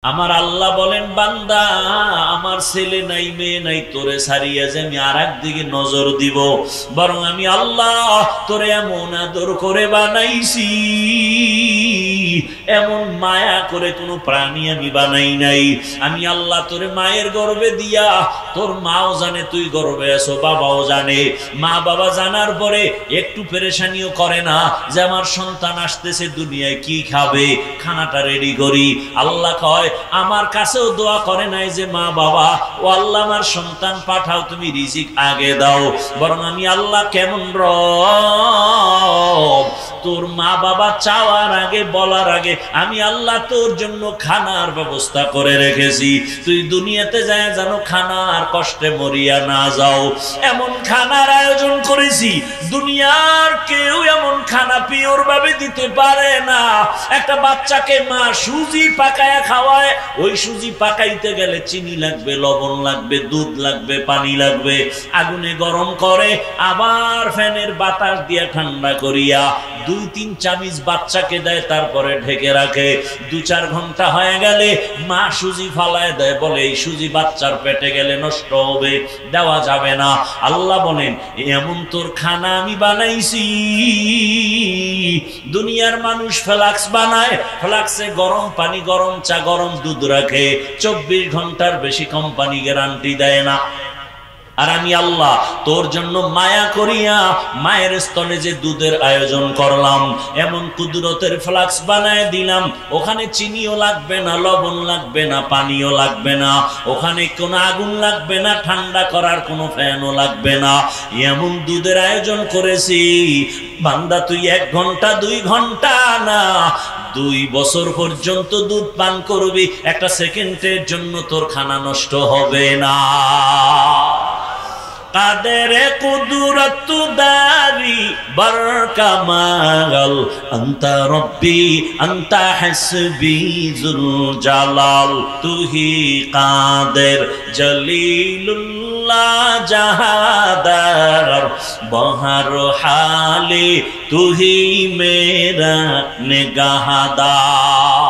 আমার আল্লাহ বলেন, বান্দা আমার ছেলে নাই মেয়ে নাই, তোরে ছাড়িয়ে যে আমি আর একদিকে নজর দিব, বরং আমি আল্লাহ তোরে এমন আদর করে বানাইছি, এমন মায়া করে কোনো প্রাণী আমি বানাই নাই। আমি আল্লাহ তোরে মায়ের গর্ভে দিয়া, তোর মাও জানে তুই গর্ভে আছো, বাবাও জানে। মা বাবা জানার পরে একটু পেরেশানিও করে না যে আমার সন্তান আসতেছে, দুনিয়ায় কি খাবে, খানাটা রেডি করি। আল্লাহ কয়, আমার কাছেও দোয়া করে নাই যে মা বাবা ও আল্লাহ আমার সন্তান পাঠাও, তুমি রিজিক আগে দাও, বরং আমি আল্লাহ কেমন রব, তোর মা বাবা চাওয়ার আগে বলার আগে আমি আল্লাহ তোর জন্য খানার ব্যবস্থা করে রেখেছি। তুই দুনিয়াতে যায় যেন খানার কষ্টে মরিয়া না যাও, এমন খানার আয়োজন করেছি দুনিয়ার কেউ এমন খানা পিওর ভাবে দিতে পারে না। একটা বাচ্চাকে মা সুজি পাকায়া খাওয়ায়, ওই সুজি পাকাইতে গেলে চিনি লাগবে, লবণ লাগবে, দুধ লাগবে, পানি লাগবে, আগুনে গরম করে আবার ফ্যানের বাতাস দিয়া ঠান্ডা করিয়া 2-3 চামচ বাচ্চাকে দেয়, তারপরে ঢেকে রাখে। 2-4 ঘন্টা হয়ে গেলে মা সুজি ফালায় দেয়, বলে এই সুজি বাচ্চার পেটে গেলে নষ্ট হবে, দেওয়া যাবে না। আল্লাহ বলেন, এমন তোর খানা আমি বানাইছি। দুনিয়ার মানুষ ফ্লাক্স বানায়, ফ্লাক্সে গরম পানি, গরম চা, গরম দুধ রাখে, 24 ঘন্টার বেশি কোম্পানি গ্যারান্টি দেয় না। আর আমি আল্লাহ তোর জন্য মায়া করিয়া মায়ের স্তনে যে দুধের আয়োজন করলাম, এমন কুদরতের ফ্লাক্স বানায় দিলাম, ওখানে চিনিও লাগবে না, লবণ লাগবে না, পানিও লাগবে না, ওখানে কোনো আগুন লাগবে না, ঠান্ডা করার কোনো ফ্যানও লাগবে না, এমন দুধের আয়োজন করেছি। বান্দা তুই 1 ঘন্টা 2 ঘন্টা না, 2 বছর পর্যন্ত দুধ পান করবি, একটা সেকেন্ডের জন্য তোর খানা নষ্ট হবে না। কাদের কুদরত দারি বরকামাল, আনতা রব্বি আনতা হাসবি যুল জালাল, তুহি কাদের জলিলুল্লাহ জাহাদার, বহর হালে তুহি মেরা নিগাহদার।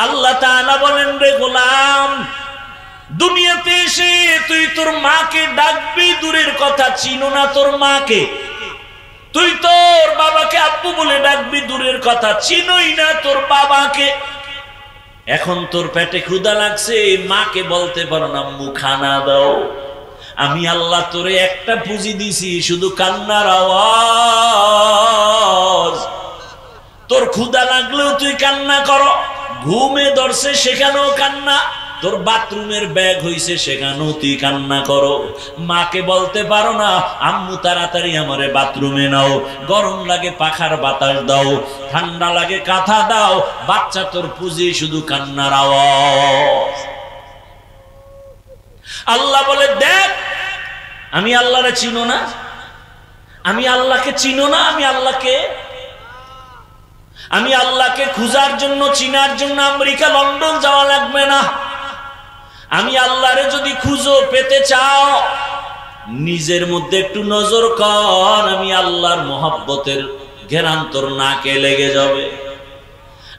আল্লাহ তাআলা বলেন, রে গোলাম, দুনিয়াতে এসে তুই তোর মাকে ডাকবি, দূরের কথা চিনো না তোর মাকে। তুই তোর বাবাকে আব্বু বলে ডাকবি, দূরের কথা চিনোই না তোর বাবাকে। এখন তোর পেটে ক্ষুধা লাগছে, মাকে বলতে পারো না আম্মু খানা দাও। আমি আল্লাহ তোরে একটা পুঁজি দিছি, শুধু কান্নার আওয়াজ। তোর ক্ষুধা লাগলেও তুই কান্না করো, ঘুমে ধরছে সেখানেও কান্না, তোর বাথরুমের ব্যাগ হইছে সেখানেও তুই কান্না করো। মাকে বলতে পারো না আম্মু তাড়াতাড়ি আমারে বাথরুমে নাও, গরম লাগে পাখার বাতাস দাও, ঠান্ডা লাগে কাঁথা দাও। বাচ্চা তোর পুঁজি শুধু কান্নার আওয়াজ। আল্লাহ বলে, দেখ আমি আল্লাহরে চিনো না, আমি আল্লাহকে চিনো না, আমি আল্লাহকে খুঁজার জন্য, চিনার জন্য আমেরিকা লন্ডন যাওয়া লাগবে না। আমি আল্লাহরে যদি খুঁজো, পেতে চাও, নিজের মধ্যে একটু নজর কর, আমি আল্লাহর মহব্বতের ঘেরান তোর নাকে লেগে যাবে।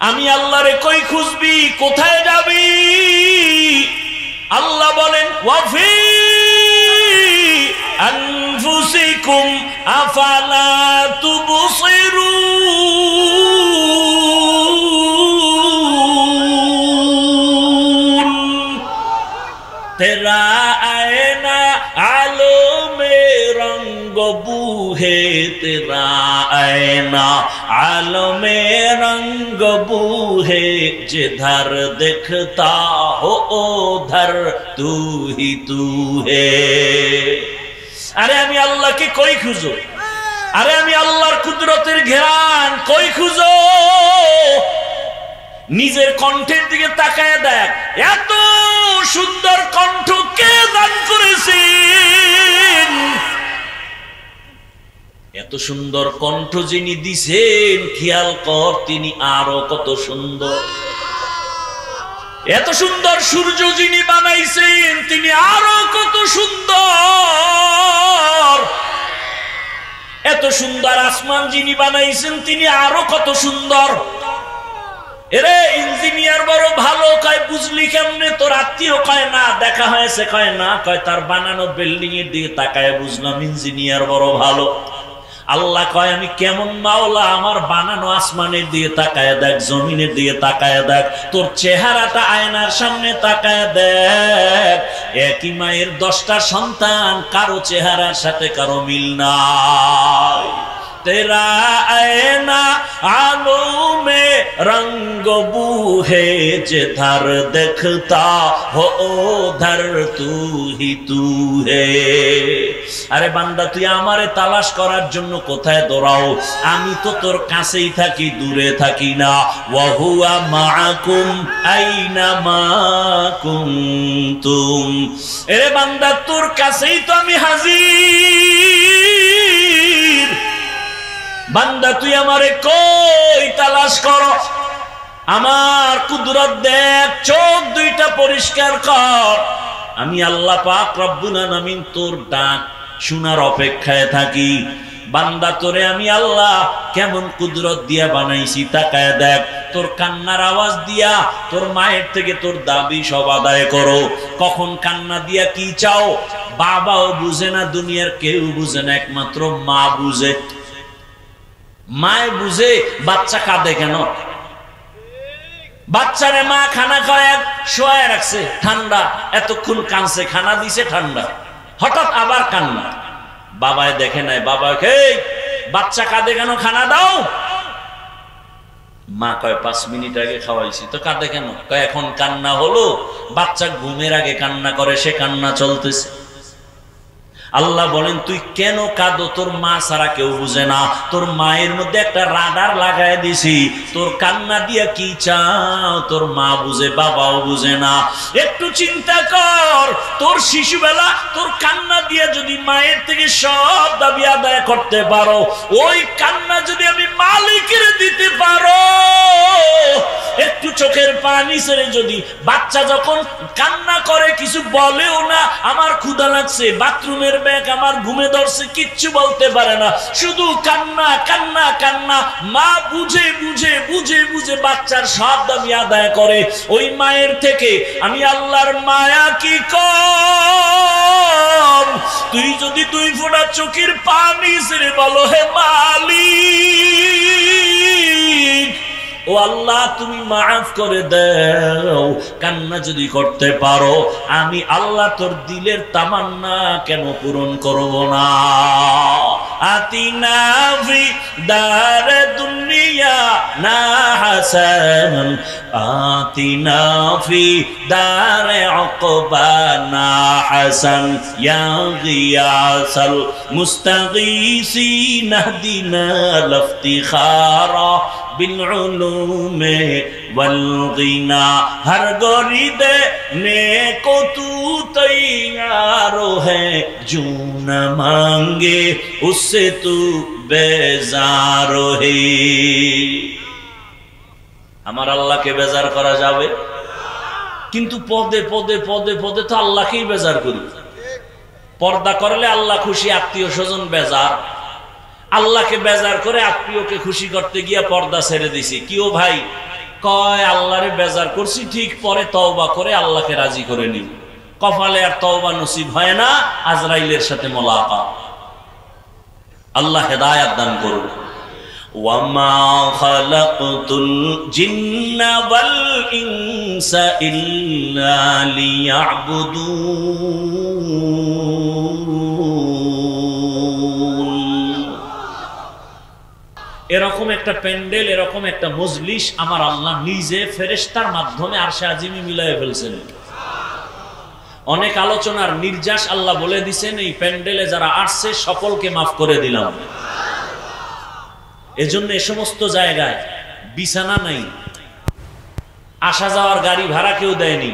আমি আল্লাহরে কই খুঁজবি, কোথায় যাবি? আল্লাহ বলেন, ওয়াফি আনফুসিকুম আফালা তুবসিরুন, তেরা আয়না আলো মে রঙ্গ বুহে, তেরা আয়না আলো মে রঙ্গ বুহে, जिधर देखता हो उधर तू ही तू है। আরে আমি আল্লাহকে কই খুঁজো? আরে আমি আল্লাহর কুদরতের ঘেরান কই খুঁজো? নিজের কণ্ঠের দিকে তাকায় দেখ, এত সুন্দর কণ্ঠ কে দান করেছেন? এত সুন্দর কণ্ঠ যিনি দিছেন, খেয়াল কর তিনি আরো কত সুন্দর। এত সুন্দর সূর্য যিনি বানাইছেন, তিনি আরো কত সুন্দর। এত সুন্দর আসমান যিনি বানাইছেন, তিনি আরো কত সুন্দর। এরে ইঞ্জিনিয়ার বড় ভালো, কয় বুঝলি কেমনে? তোর আত্মীয় কয় না, দেখা হয়েছে কয় না, কয় তার বানানো বিল্ডিং এর দিকে তাকায় বুঝলাম ইঞ্জিনিয়ার বড় ভালো। আল্লাহ কয় আমি কেমন মাওলা, আমার বানানো আসমানের দিকে তাকায় দেখ, জমিনের দিকে তাকায় দেখ, তোর চেহারাটা আয়নার সামনে তাকায় দেখ, একই মায়ের 10টা সন্তান, কারো চেহারার সাথে কারো মিল নাই। तेरा आईना आलों में रंग बू है, जिधर देखता हो उधर तू ही तू है। আরে বান্দা তুই আমারে তালাশ করার জন্য কোথায় দৌড়াও? আমি তো তোর কাছেই থাকি, দূরে থাকি না। ওয়া হুয়া মাআকুম আইনা মা কুনতুম। এরে বান্দা তোর কাছেই তো আমি হাজির। বান্দা তুই আমারে কই তালাশ করো? আমার কুদরত দেখ, চোখ দুইটা পরিষ্কার কর। আমি আল্লাহ পাক রব্বুল আলামিন তোর ডাক শোনার অপেক্ষায় থাকি। বান্দা তোরে আমি আল্লাহ কেমন কুদরত দিয়া বানাইছি তাকায় দেখ। তোর কান্নার আওয়াজ দিয়া তোর মায়ের থেকে তোর দাবি সব আদায় করো। কখন কান্না দিয়া কি চাও বাবাও বুঝে না, দুনিয়ার কেউ বুঝে না, একমাত্র মা বুঝে। মায় বুঝে বাচ্চা কাঁদে কেন। বাচ্চারে মা খানা খায় শোয়ায় রাখছে, ঠান্ডা, এতক্ষণ কানছে, খানা দিছে ঠান্ডা, হঠাৎ আবার কান্না। বাবায় দেখে নাই, বাবাকে বাচ্চা কাঁদে কেন, খানা দাও। মা কয় 5 মিনিট আগে খাওয়াইছি, তো কাঁদে কেন? কয় এখন কান্না হলো, বাচ্চা ঘুমের আগে কান্না করে, সে কান্না চলতেছে। আল্লাহ বলেন তুই কেন কাঁদো? তোর মা ছাড়া কেউ বুঝে না। তোর মায়ের মধ্যে একটা রাডার লাগায় দিছি, তোর কান্না দিয়া কি চাও তোর মা বুঝে, বাবাও বুঝে না। একটু চিন্তা কর, তোর শিশুবেলা তোর কান্না দিয়া যদি মায়ের থেকে সব দাবি আদায় করতে পারো, ওই কান্না যদি আমি মালিকের দিতে পারো, একটু চোখের পানি ছেড়ে যদি বাচ্চা যখন কান্না করে কিছু বলেও না, আমার ক্ষুধা লাগছে, বাথরুমের ব্যাগ আমার ঘুমে ধরছে, কিচ্ছু বলতে পারে না, শুধু কান্না কান্না কান্না। মা বুঝে বুঝে বুঝে বুঝে বাচ্চার সব দাবি আদায় করে। ওই মায়ের থেকে আমি আল্লাহর মায়া কি কম? তুই যদি 2 ফোঁটা চোখের পানি ছেড়ে বলো হে মালিক, ও আল্লাহ তুমি মাফ করে দাও, কান্না যদি করতে পারো, আমি আল্লাহ তোর দিলের তামান্না কেন পূরণ করব না? আতিনা ফি দারে দুনিয়া না হাসান, আতিনা ফি দারে উকবা না হাসান, ইয়া গিয়াসাল মুস্তাগীসিন নাহদিনা লফতিখারা بالعلوم والغنا। हर गोरीदे ने को तू तैयार है, जो न मांगे उससे तू बेजार है। আমার আল্লাহকে বেজার করা যাবে? কিন্তু পদে পদে পদে পদে তো আল্লাহকেই বেজার করি। পর্দা করলে আল্লাহ খুশি, আত্মীয় স্বজন বেজার। আল্লাহকে বেজার করে আত্মীয়কে খুশি করতে গিয়া পর্দা ছেড়ে দিছি। কিও ভাই? কয় আল্লাহরে বেজার করছি ঠিক, পরে তওবা করে আল্লাহকে রাজি করে নিব। কপালে আর তওবা নসিব হয় না, আজরাইলের সাথে মোলাকাত। আল্লাহ হেদায়েত দান করুন। ওয়ামা খালাকতুল জিন্না ওয়াল ইনসা ইল্লা লিয়াবুদুন। এরকম একটা প্যান্ডেল, এরকম একটা মজলিস আমার আল্লাহ নিজে ফেরেশতার মাধ্যমে আরশে আজিমে মিলায়ে ফেলছেন। অনেক আলোচনার নির্যাস আল্লাহ বলে দিছেন, এই প্যান্ডেলে যারা আসছে সকলকে মাফ করে দিলাম। এজন্য এ সমস্ত জায়গায় বিছানা নাই, আসা যাওয়ার গাড়ি ভাড়া কেউ দেয়নি,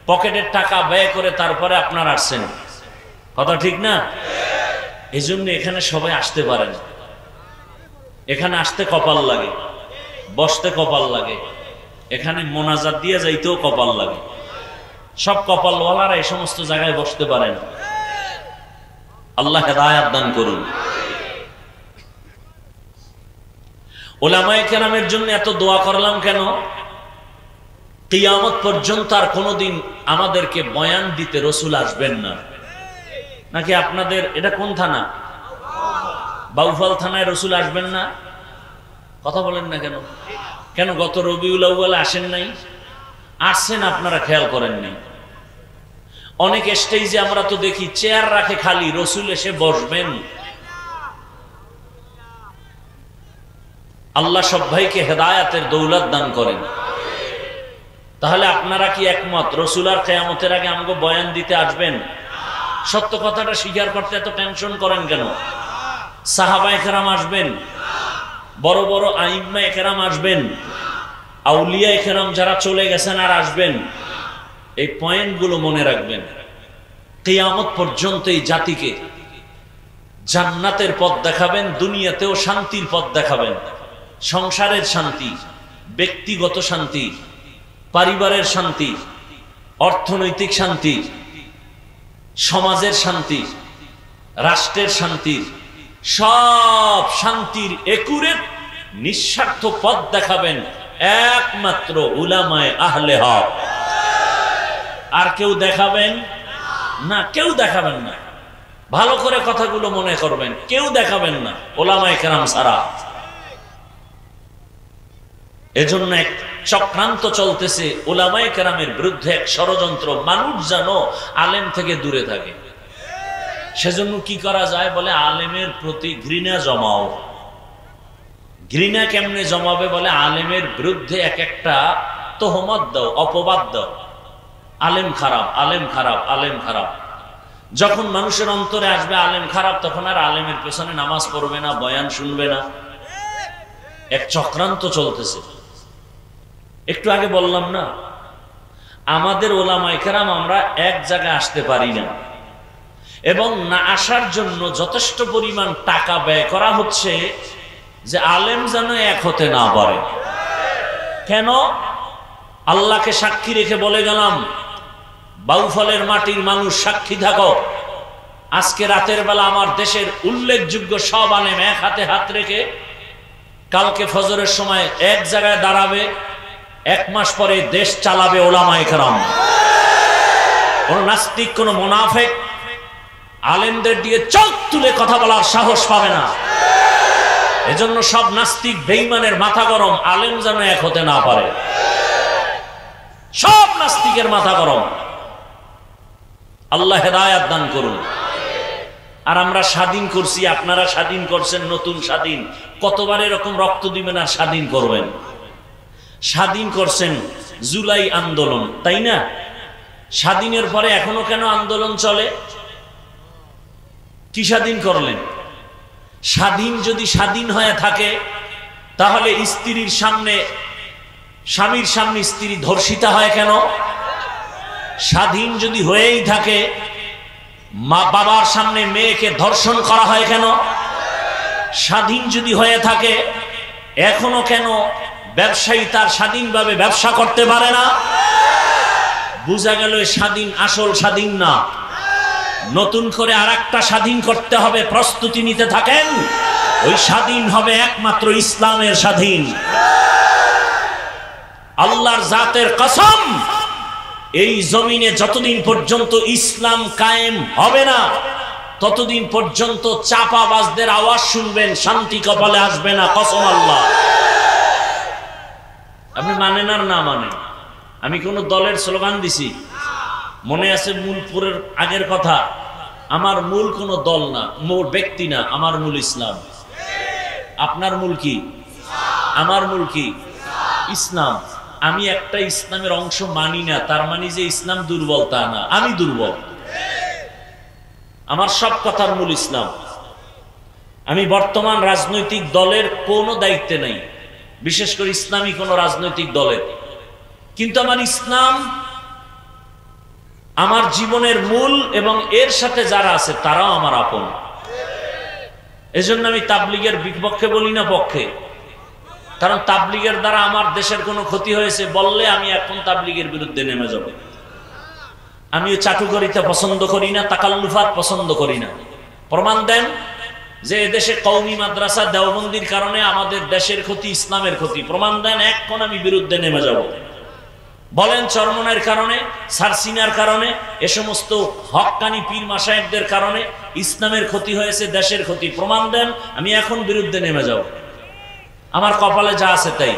পকেটের টাকা ব্যয় করে তারপরে আপনার আসছেন। কথা ঠিক না? এজন্য এখানে সবাই আসতে পারেন। এখানে আসতে কপাল লাগে, বসতে কপাল লাগে, এখানে মোনাজাত দিয়ে যাইতেও কপাল লাগে। সব কপালওয়ালারা এই সমস্ত জায়গায় বসতে পারেন। আল্লাহ হেদায়েত দান করুন। উলামায়ে কেরামের জন্য এত দোয়া করলাম কেন? কিয়ামত পর্যন্ত আর কোনোদিন আমাদেরকে বয়ান দিতে রসুল আসবেন না। নাকি আপনাদের এটা কোন থানা? বাউফল থানায় রসুল আসবেন না? কথা বলেন না কেন? কেন গত রবিউল আউয়ালে আসেন নাই? আসছেন, আপনারা খেয়াল করেন নাই। অনেক স্টেজে আমরা তো দেখি চেয়ার রাখে খালি, রসুল এসে বসবেন। আল্লাহ সব ভাইকে হেদায়াতের দৌলত দান করেন। তাহলে আপনারা কি একমত রসুল আর কিয়ামতের আগে আমাকে বয়ান দিতে আসবেন? সত্য কথাটা স্বীকার করতে এত টেনশন করেন কেন? সাহাবায়ে কেরাম আসবেন, বড় বড় আইম্মায়ে কেরাম আসবেন, আউলিয়ায়ে কেরাম যারা চলে গেছেন আর আসবেন। এই পয়েন্টগুলো মনে রাখবেন। কিয়ামত পর্যন্ত এই জাতিকে জান্নাতের পথ দেখাবেন, দুনিয়াতেও শান্তির পথ দেখাবেন। সংসারের শান্তি, ব্যক্তিগত শান্তি, পরিবারের শান্তি, অর্থনৈতিক শান্তি, সমাজের শান্তি, রাষ্ট্রের শান্তি, সব শান্তির একুরেট নিঃস্বার্থ পথ দেখাবেন একমাত্র উলামায়ে আহলে হক। আর কেউ দেখাবেন না, কেউ দেখাবেন না। ভালো করে কথাগুলো মনে করবেন, কেউ দেখাবেন না উলামায়ে কেরাম ছাড়া। এজন্য এক চক্রান্ত চলতেছে উলামায়ে কেরামের বিরুদ্ধে, এক ষড়যন্ত্র। মানুষ যেন আলেম থেকে দূরে থাকে। সেজন্য কি করা যায়? বলে আলেমের প্রতি ঘৃণা জমাও। ঘৃণা কেমনে জমাবে? বলে আলেমের বিরুদ্ধে এক একটা তোহমত দাও, অপবাদ দাও। আলেম খারাপ, আলেম খারাপ, আলেম খারাপ। যখন মানুষের অন্তরে আসবে আলেম খারাপ, তখন আর আলেমের পেছনে নামাজ পড়বে না, বয়ান শুনবে না। এক চক্রান্ত চলতেছে। একটু আগে বললাম না, আমাদের উলামায়ে কেরাম আমরা এক জায়গায় আসতে পারি না, এবং না আসার জন্য যথেষ্ট পরিমাণ টাকা ব্যয় করা হচ্ছে যে আলেম যেন এক হতে না পারে। কেন? আল্লাহকে সাক্ষী রেখে বলে গেলাম, বাউফলের মাটির মানুষ সাক্ষী থাকো, আজকে রাতের বেলা আমার দেশের উল্লেখযোগ্য সব আলেম এক হাতে হাত রেখে কালকে ফজরের সময় এক জায়গায় দাঁড়াবে। 1 মাস পরে দেশ চালাবে উলামায়ে কেরাম। কোন নাস্তিক, কোন মুনাফিক আলেমদের দিয়ে চোখ তুলে কথা বলার সাহস পাবে না। এজন্য সব নাস্তিক বেঈমানের মাথা গরম, আলেম যেন এক হতে না পারে। সব নাস্তিকের মাথা গরম। আল্লাহ হেদায়াত দান করুন। আর আমরা স্বাধীন করছি, আপনারা স্বাধীন করছেন, নতুন স্বাধীন। কতবার এরকম রক্ত দিবেন আর স্বাধীন করবেন? স্বাধীন করছেন জুলাই আন্দোলন, তাই না? স্বাধীনের পরে এখনো কেন আন্দোলন চলে? কি স্বাধীন করলেন? স্বাধীন যদি স্বাধীন হয়ে থাকে, তাহলে স্ত্রীর সামনে, স্বামীর সামনে স্ত্রী ধর্ষিতা হয় কেন? স্বাধীন যদি হয়েই থাকে, মা বাবার সামনে মেয়েকে ধর্ষণ করা হয় কেন? স্বাধীন যদি হয়ে থাকে, এখনো কেন ব্যবসায়ী তার স্বাধীনভাবে ব্যবসা করতে পারে না? বোঝা গেল স্বাধীন আসল স্বাধীন না। নতুন করে আরেকটা স্বাধীন করতে হবে, প্রস্তুতি নিতে থাকেন। ওই স্বাধীন হবে একমাত্র ইসলামের স্বাধীন। আল্লাহর জাতের কসম, এই জমিনে যতদিন পর্যন্ত ইসলাম কায়েম হবে না, ততদিন পর্যন্ত চাপাবাজদের আওয়াজ শুনবেন, শান্তি কপালে আসবে না। কসম আল্লাহ। আপনি মানেন আর না মানেন, আমি কোন দলের স্লোগান দিছি? মনে আছে মূলপুরের আগের কথা? আমার মূল কোন দল না, মূল ব্যক্তি না, আমার মূল ইসলাম। আপনার মূল কি? আমার মূল কি? ইসলাম। আমি একটা ইসলামের অংশ মানি না, তার মানে যে ইসলাম দুর্বল তা না, আমি দুর্বল। আমার সব কথার মূল ইসলাম। আমি বর্তমান রাজনৈতিক দলের কোনো দায়িত্বে নাই, বিশেষ করে ইসলামী কোন রাজনৈতিক দলের। কিন্তু আমার ইসলাম আমার জীবনের মূল, এবং এর সাথে যারা আছে তারাও আমার আপন। এজন্য আমি তাবলীগের বিপক্ষে বলি না, পক্ষে। কারণ তাবলীগের দ্বারা আমার দেশের কোনো ক্ষতি হয়েছে বললে আমি এখন তাবলীগের বিরুদ্ধে নেমে যাব। আমিও চাটুকারিতা পছন্দ করি না, তাকাল্লুফাত পছন্দ করি না। প্রমাণ দেন যে দেশে কওমি মাদ্রাসা দেওবন্দির কারণে আমাদের দেশের ক্ষতি, ইসলামের ক্ষতি, প্রমাণ দেন, এখন আমি বিরুদ্ধে নেমে যাব। বলেন চরমনের কারণে, সারসিনার কারণে, এ সমস্ত হক্কানি পীর মাশায়েখদের কারণে ইসলামের ক্ষতি হয়েছে, দেশের ক্ষতি, প্রমাণ দেন, আমি এখন বিরুদ্ধে নেমে যাব। আমার কপালে যা আছে তাই।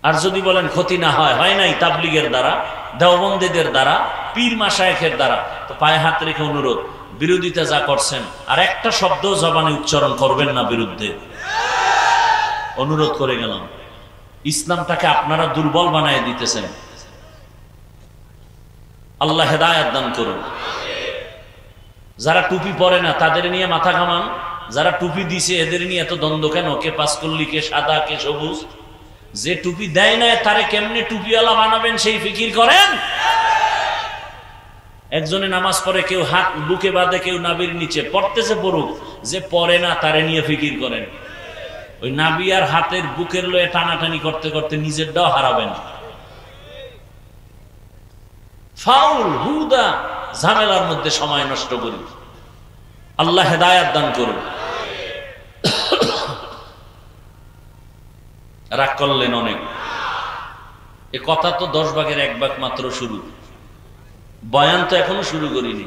আর যদি বলেন ক্ষতি না হয়, হয় নাই তাবলীগের দ্বারা, দেওবন্দীদের দ্বারা, পীর মাশায়েখের দ্বারা, তো পায়ে হাত রেখে অনুরোধ, বিরোধিতা যা করছেন আর একটা শব্দ জবানে উচ্চারণ করবেন না বিরুদ্ধে, অনুরোধ করে গেলাম। ইসলামটাকে আপনারা দুর্বল বানায় দিতেছেন। আল্লাহ হেদায়েত দান করুন। যারা টুপি পরে না তাদের নিয়ে মাথা ঘামান, যারা টুপি দিছে এদের নিয়ে এত দ্বন্দ্ব কেন? কে পাঁচকল্লি, কে সাদা, কে সবুজ? যে টুপি দেয় না তারে কেমনে টুপিওয়ালা বানাবেন সেই ফিকির করেন। একজনে নামাজ পড়ে, কেউ হাত বুকে বাঁধে, কেউ নাভির নিচে, পড়তেছে পড়ুক, যে পড়ে না তারে নিয়ে ফিকির করেন। ওই নাভি আর হাতের বুকের লয়ে টানাটানি করতে করতে নিজেরটাও হারাবেন। ফাউল হুদা ঝামেলার মধ্যে সময় নষ্ট করি। আল্লাহ হেদায়েত দান করুন। রাগ করলেন অনেক। এ কথা তো 10 ভাগের 1 ভাগ মাত্র শুরু, বয়ান তো এখনো শুরু করিনি।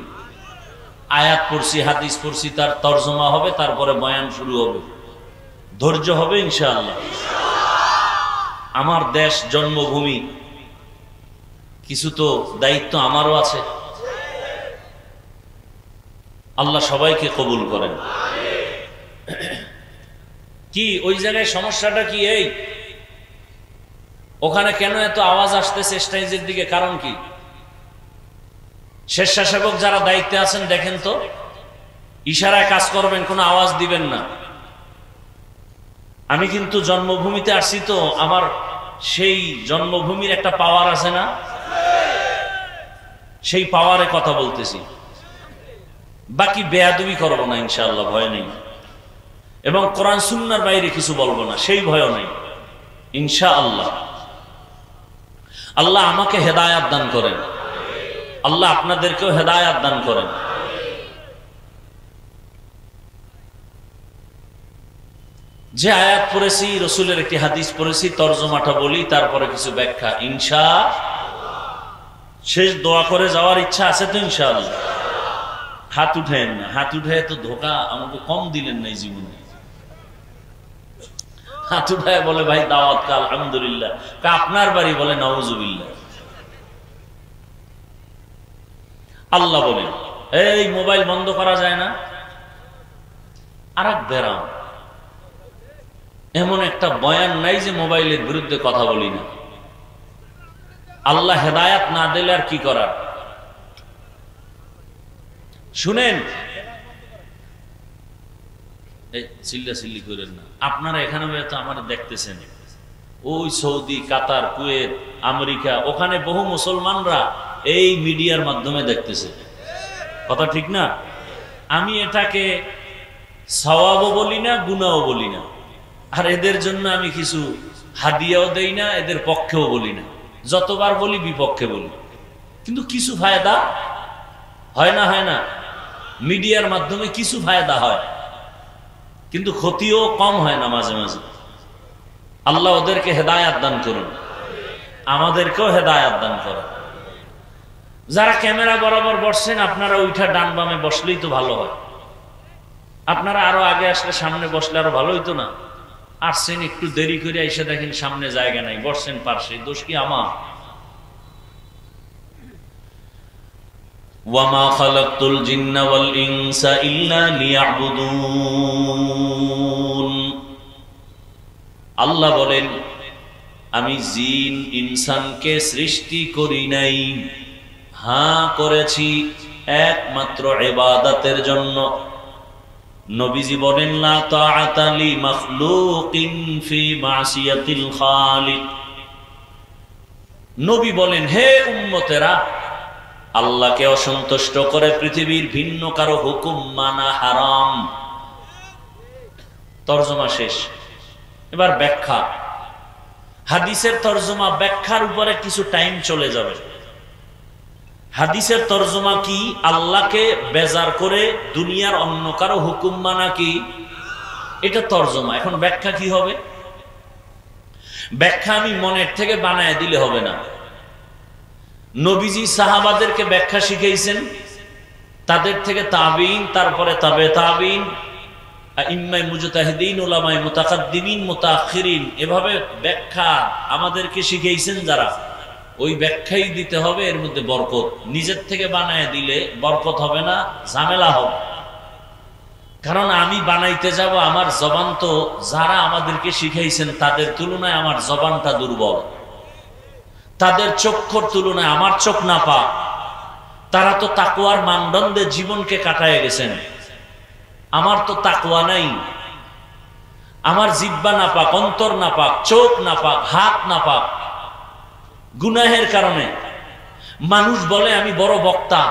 আয়াত পড়ছি, হাদিস পড়ছি, তার তরজমা হবে, তারপরে বয়ান শুরু হবে। ধৈর্য হবে ইনশাআল্লাহ। আমার দেশ, জন্মভূমি, কিছু তো দায়িত্ব আমারও আছে। আল্লাহ সবাইকে কবুল করেন। কি ওই জায়গায় সমস্যাটা কি? এই ওখানে কেন এত আওয়াজ আসতেছে স্টেজের দিকে? কারণ কি? স্বেচ্ছাসেবক যারা দায়িত্বে আছেন দেখেন তো, ইশারায় কাজ করবেন, কোনো আওয়াজ দিবেন না। আমি কিন্তু জন্মভূমিতে আসছি, তো আমার সেই জন্মভূমির একটা পাওয়ার আছে না? সেই পাওয়ারে কথা বলতেছি। বাকি বেয়াদবি করবো না ইনশাআল্লাহ, ভয় নেই। এবং কোরআন সুন্নাহর বাইরে কিছু বলবো না, সেই ভয় নেই ইনশাআল্লাহ। আল্লাহ আমাকে হেদায়েত দান করেন, আল্লাহ আপনাদেরকেও হেদায়েত দান করেন। যে আয়াত পড়েছি, রসুলের একটি হাদিস পড়েছি, তরজমাটা বলি, তারপরে কিছু ব্যাখ্যা ইনশাআল্লাহ। শেষ দোয়া করে যাওয়ার ইচ্ছা আছে তো ইনশাআল্লাহ? হাত উঠেন না, হাত উঠে তো ধোকা আমাকে কম দিলেন না এই জীবনে। হাত উঠায় বলে ভাই দাওয়াত কা আলহামদুলিল্লাহ, আপনার বাড়ি বলে নাউজুবিল্লাহ। আল্লাহ বলেন এই মোবাইল বন্ধ করা যায় না। আর এক বেরাম, এমন একটা বয়ান নাই যে মোবাইলের বিরুদ্ধে কথা বলি না। আল্লাহ হেদায়েত না দিলে আর কি করার? শুনেন, চিল্লা চিল্লি করেন না। আপনারা এখানে হয়তো আমার দেখতেছেন, ওই সৌদি, কাতার, কুয়েত, আমেরিকা, ওখানে বহু মুসলমানরা এই মিডিয়ার মাধ্যমে দেখতেছে। কথা ঠিক না? আমি এটাকে সওয়াবও বলি না, গুনাহও বলি না। আর এদের জন্য আমি কিছু হাদিয়াও দেই না, এদের পক্ষেও বলি না। যতবার বলি বিপক্ষে বলি, কিন্তু কিছু ফায়দা হয় না? হয় না? মিডিয়ার মাধ্যমে কিছু ফায়দা হয়, কিন্তু ক্ষতিও কম হয় না মাঝে মাঝে। আল্লাহ ওদেরকে হেদায়েত দান করুন, আমাদেরকেও হেদায়েত দান করুন। যারা ক্যামেরা বরাবর বসছেন, আপনারা ওইটা ডান বামে বসলেই তো ভালো হয়। আপনারা আরো আগে আসলে, সামনে বসলে আরো ভালো হইতো না? আসছেন একটু দেরি করে, এসে দেখেন সামনে জায়গা নাই, বসছেন পার্শ্বে, দোষ কি আমার? ওয়ামা খালাকতুল জিন্না ওয়াল ইনসা ইল্লা লিয়াবুদুন। আল্লাহ বলেন আমি জিন ইনসানকে সৃষ্টি করি নাই, হ্যাঁ করেছি একমাত্র ইবাদতের জন্য। নবীজি বলেন লা তাআতা লি মাখলুকিন ফি মাসিয়াতিল খালিক। নবী বলেন হে উম্মতেরা, আল্লাহকে অসন্তুষ্ট করে পৃথিবীর ভিন্ন কারো হুকুম মানা হারাম। তরজমা শেষ। এবার ব্যাখ্যা। হাদিসের তরজমা ব্যাখ্যার উপরে কিছু টাইম চলে যাবে। হাদিসের তরজমা কি? আল্লাহকে বেজার করে দুনিয়ার অন্য কারো হুকুম মানা কি? এটা তরজমা। এখন ব্যাখ্যা কি হবে? ব্যাখ্যা আমি মনের থেকে বানায় দিলে হবে না। নবীজি সাহাবাদেরকে ব্যাখ্যা শিখাইছেন, তাদের থেকে তাবিন, তারপরে তাবে তাবিন, ইম্মাই মুজতাহিদিন, উলামায়ে মুতাকাদ্দিমিন, মুতাআখিরিন, এভাবে ব্যাখ্যা আমাদেরকে শিখাইছেন যারা, ওই ব্যাখ্যাই দিতে হবে। এর মধ্যে বরকত। নিজের থেকে বানায় দিলে বরকত হবে না, ঝামেলা হবে। কারণ আমি বানাইতে যাব, আমার জবান তো যারা আমাদেরকে শিখাইছেন তাদের তুলনায় আমার জবানটা দুর্বল, তাদের চক্ষুর তুলনায় আমার চোখ না পাক। তারা তো তাকওয়ার মানদণ্ডে জীবনকে কাটায় গেছেন, আমার তো তাকওয়া নাই। আমার জিহ্বা না পাক, অন্তর না পাক, চোখ না পাক, হাত না পাক, গুনাহের কারণে। মানুষ বলে আমি বড় বক্তা,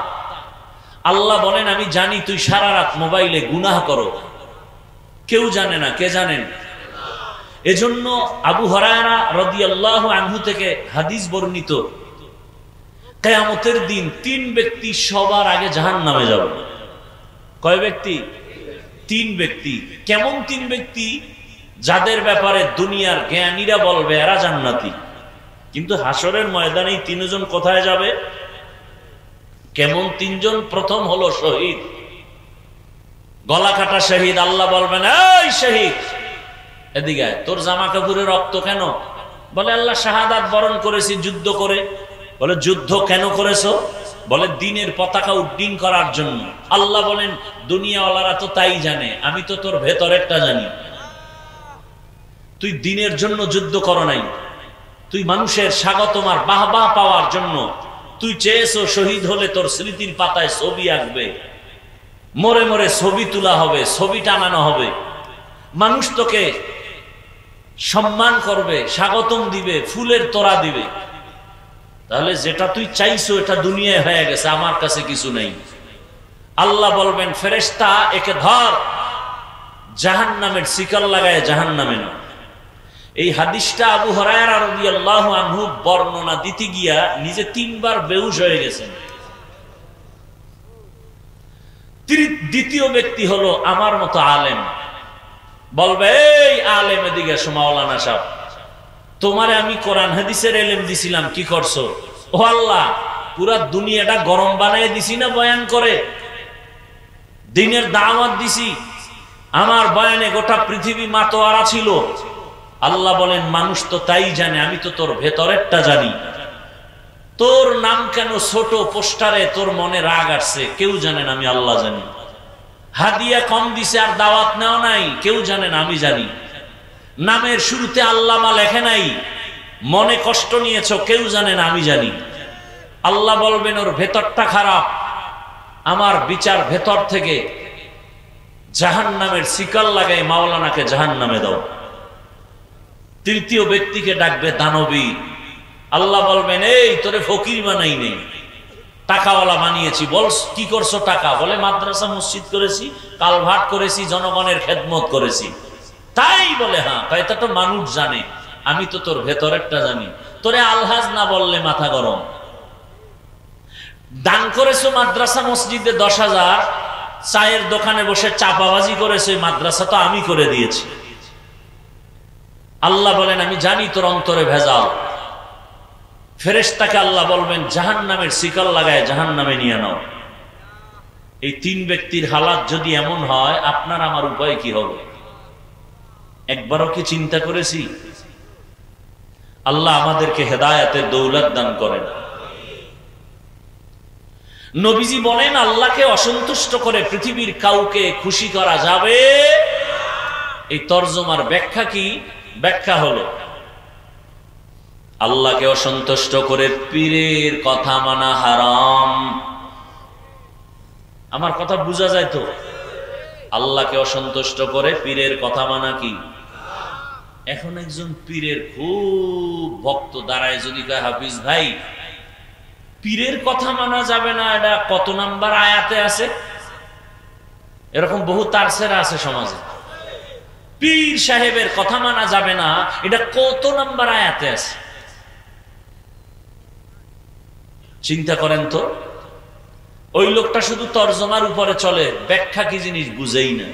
আল্লাহ বলেন আমি জানি তুই সারা রাত মোবাইলে গুনাহ করো। কেউ জানে না, কে জানেন? এজন্য আবু হুরায়রা রাদিয়াল্লাহু আনহু থেকে হাদিস বর্ণিত, কিয়ামতের দিন 3 ব্যক্তি সবার আগে জাহান্নামে যাবে। কয় ব্যক্তি? 3 ব্যক্তি। কেমন 3 ব্যক্তি? যাদের ব্যাপারে দুনিয়ার জ্ঞানীরা বলবে এরা জান্নাতি, কিন্তু হাসরের ময়দানে এই 3 জন কোথায় যাবে? কেমন 3 জন? প্রথম হলো শহীদ, গলা কাটা শহীদ। আল্লাহ বলবেন এই শহীদ এদিকে, তোর জামা কাপড়ে রক্ত কেন? বলে আল্লাহ শাহাদাত বরণ করেছি যুদ্ধ করে। বলে যুদ্ধ কেন করেছো? বলে দ্বীনের পতাকা উড্ডীন করার জন্য। আল্লাহ বলেন দুনিয়াওয়ালারা তো তাই জানে, আমি তো তোর ভেতরেরটা জানি। তুই দ্বীনের জন্য যুদ্ধ করো নাই, তুই মানুষের স্বাগতম আর বাহবাহ পাওয়ার জন্য তুই চেয়েছো শহীদ হলে তোর স্মৃতির পাতায় ছবি আঁকবে, মরে মরে ছবি তোলা হবে, ছবি টানানো হবে, মানুষ তোকে সম্মান করবে, স্বাগতম দিবে, ফুলের তোড়া দিবে। তাহলে যেটা তুই চাইছো এটা দুনিয়ায় হয়ে গেছে, আমার কাছে কিছু নেই। আল্লাহ বলবেন ফেরেশতা একে ধর, জাহান্নামের শিকল লাগায় জাহান্নামে না। এই হাদিসটা আবু হুরায়রা রাদিয়াল্লাহু আনহু বর্ণনা দিতে গিয়া নিজে 3 বার বেহুশ হয়ে গেছেন। দ্বিতীয় ব্যক্তি হলো আমার মতো আলেম। বলবে এই আলেম এদিকে এসো, মাওলানা সাহেব তোমারে আমি কোরআন হাদিসের ইলম দিছিলাম, কি করছো? ও আল্লাহ, পুরা দুনিয়াটা গরম বানায় দিছি না বয়ান করে, দ্বীনের দাওয়াত দিছি, আমার বয়ানে গোটা পৃথিবী মাতোয়ারা ছিল। আল্লাহ বলেন মানুষ তো তাই জানে, আমি তো তোর ভেতরেরটা জানি। তোর নাম কেন ছোট পোস্টারে তোর মনে রাগ আসছে, কেউ জানেন আমি আল্লাহ জানি। হাদিয়া কম দিছে আর দাওয়াত নেও নাই, কেউ জানেন আমি জানি। নামের শুরুতে আল্লামা লেখে নাই, মনে কষ্ট নিয়েছ, কেউ জানেন আমি জানি। আল্লাহ বলবেন ওর ভেতরটা খারাপ, আমার বিচার ভেতর থেকে জাহান্নামের শিকল লাগাই মাওলানাকে জাহান্নামে দাও। তৃতীয় ব্যক্তিকে ডাকবে দানবী। আল্লাহ বলবেন এই তোরে ফকির বানাই নেই, টাকাওয়ালা বানিয়েছি। বল কি করছো টাকা? বলে মাদ্রাসা মসজিদ করেছি, কালভার্ট করেছি, জনগণের খেদমত করেছি। তাই বলে হ্যাঁ, এটা তো মানুষ জানে, আমি তো তোর ভেতরেরটা জানি। তোরে আলহাজ না বললে মাথা গরম। দান করেছো মাদ্রাসা মসজিদে 10,000, চায়ের দোকানে বসে চাপাবাজি করেছো, মাদ্রাসা তো আমি করে দিয়েছি। আল্লাহ বলেন আমি জানি তোর অন্তরে ভেজাল। ফেরেশতাকে আল্লাহ বলবেন জাহান্নামের শিকল লাগায় জাহান্নামে নিয়ে নাও। এই 3 ব্যক্তির হালাত যদি এমন হয়, আপনার আমার উপায় কি হবে? একবারও কি চিন্তা করেছি? আল্লাহ আমাদেরকে হেদায়েতের দৌলত দান করেন। নবীজি বলেন আল্লাহকে অসন্তুষ্ট করে পৃথিবীর কাউকে খুশি করা যাবে। এই তরজমার ব্যাখ্যা কি? ব্যাখ্যা হলো আল্লাহকে অসন্তুষ্ট করে পীরের কথা মানা হারাম। আমার কথা বোঝা যায় তো? আল্লাহকে অসন্তুষ্ট করে পীরের কথা মানা কি? এখন একজন পীরের খুব ভক্ত দাঁড়ায় যদি কয় হাফিজ ভাই পীরের কথা মানা যাবে না, এটা কত নাম্বার আয়াতে আছে? এরকম বহু তারসেরা আছে সমাজে। পীর সাহেবের কথা মানা যাবে না, এটা কত নাম্বার আয়াতে আছে? চিন্তা করেন তো। ওই লোকটা শুধু তরজমার উপরে চলে, ব্যাখ্যা কি জিনিস বুঝেই না।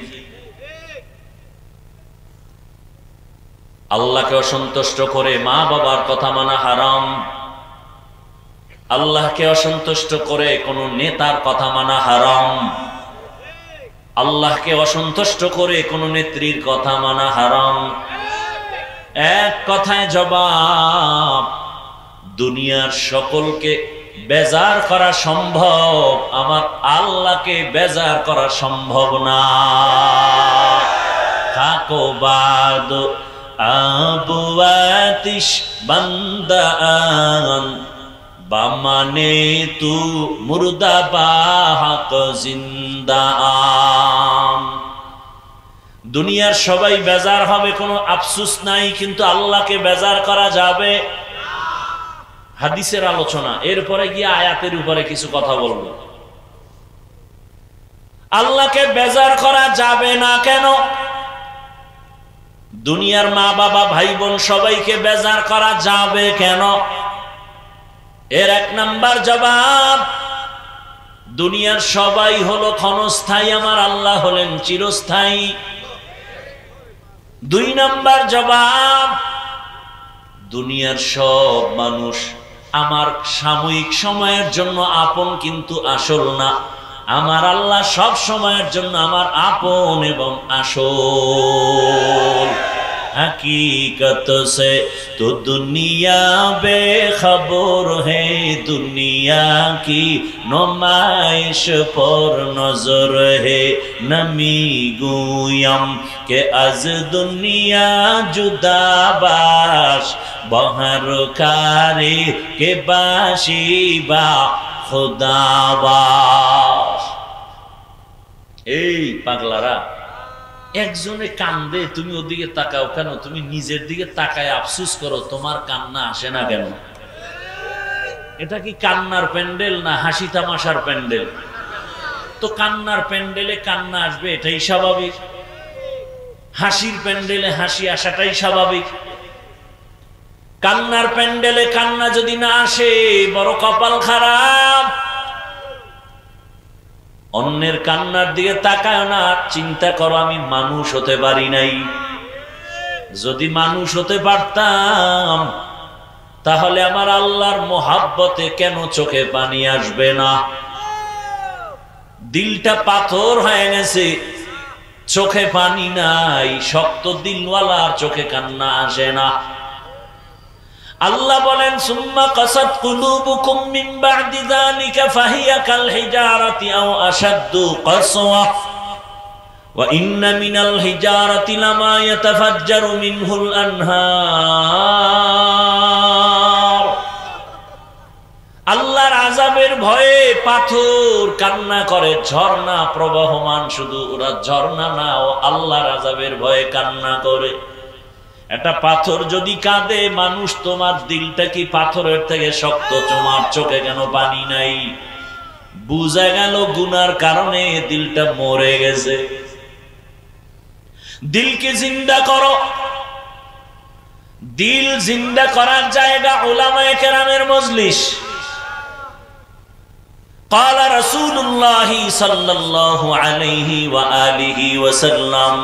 আল্লাহকে অসন্তুষ্ট করে মা বাবার কথা মানা হারাম। আল্লাহকে অসন্তুষ্ট করে কোন নেতার কথা মানা হারাম। আল্লাহকে অসন্তুষ্ট করে কোন নেত্রীর কথা মানা হারাম। এক কথায় জবাব, দুনিয়ার সকলকে বেজার করা সম্ভব, আমার আল্লাহকে বেজার করা সম্ভব না। থাকো বাদ আবুয়াতিশ বান্দান বামানে তু মুর্দা বাহাক জিন্দা। দুনিয়ার সবাই বেজার হবে, কোনো আফসোস নাই, কিন্তু আল্লাহকে বেজার করা যাবে। হাদিসের আলোচনা, এরপরে গিয়ে আয়াতের উপরে কিছু কথা বলবো। আল্লাহকে বেজার করা যাবে না কেন? দুনিয়ার মা বাবা ভাই বোন সবাইকে বেজার করা যাবে কেন? এর এক নাম্বার জবাব, দুনিয়ার সবাই হলো ক্ষণস্থায়ী, আমার আল্লাহ হলেন চিরস্থায়ী। দুই নাম্বার জবাব, দুনিয়ার সব মানুষ আমার সাময়িক সময়ের জন্য আপন, কিন্তু আসল না। আমার আল্লাহ সব সময়ের জন্য আমার আপন এবং আসল। हकीकत से तो दुनिया बेखबर है, दुनिया की नुमाइश पर नजर है। नमी गुयम के अज दुनिया जुदा बाश, बहर कारी के बाशी बा खुदा बाश। এই পাগলারা, একজনে কান্দে, তুমি ওদিকে তাকাও কেন? তুমি নিজের দিকে তাকায় আফসোস করো, তোমার কান্না আসে না কেন? এটা কি কান্নার প্যান্ডেল না হাসি তামাশার প্যান্ডেল? তো কান্নার প্যান্ডেলে কান্না আসবে, এটাই স্বাভাবিক। হাসির প্যান্ডেলে হাসি আসাটাই স্বাভাবিক। কান্নার প্যান্ডেলে কান্না যদি না আসে, বড় কপাল খারাপ। অন্যের কান্নার দিকে তাকায় না, চিন্তা করো আমি মানুষ হতে পারি নাই। যদি মানুষ হতে পারতাম, তাহলে আমার আল্লাহর মোহাব্বতে কেন চোখে পানি আসবে না? দিলটা পাথর হয়ে গেছে, চোখে পানি নাই। শক্ত দিলওয়ালার চোখে কান্না আসে না। আল্লাহ বলেন, সুম্মা কাসাত কুলুবুকুম মিন বা'দি যালিকা ফাহিয়া কাল হিজারাতি আও আশাদ্দু কাসওয়া ওয়া ইন্না মিনাল হিজারাতি লামা ইয়াতাফাজ্জারু মিনহুল আনহার। আল্লাহর আযাবের ভয়ে পাথর কান্না করে, ঝর্ণা প্রবাহমান, শুধু ওরা ঝর্ণা না, ও আল্লাহর আযাবের ভয়ে কান্না করে। একটা পাথর যদি কাঁদে, মানুষ, তোমার দিলটা কি পাথরের থেকে শক্ত? তোমার চোখে কেন পানি নাই? বুঝা গেল গুনার কারণে দিলটা মরে গেছে। দিলকে জিন্দা করো। দিল জিন্দা করার জায়গা উলামায়ে কেরামের মজলিস। قال رسول الله صلى الله عليه وآله وسلم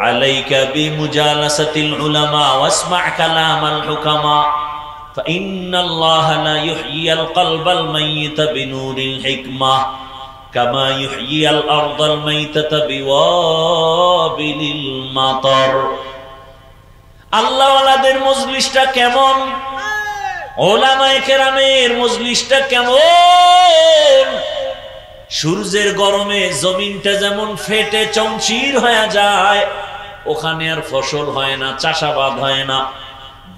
عليك بمجالسة العلماء واسمع كلام الحكماء فإن الله لا يحيي القلب الميت بنور الحكمة كما يحيي الأرض الميتة بوابل المطر। আল্লাহ ওয়ালাদের মজলিসটা কেমন? উলামায়ে কেরামের মজলিসটা কেমন? সূর্যের গরমে জমিনটা যেমন ফেটে চৌচির হয়ে যায়, ওখানে আর ফসল হয় না, চাষাবাদ হয় না।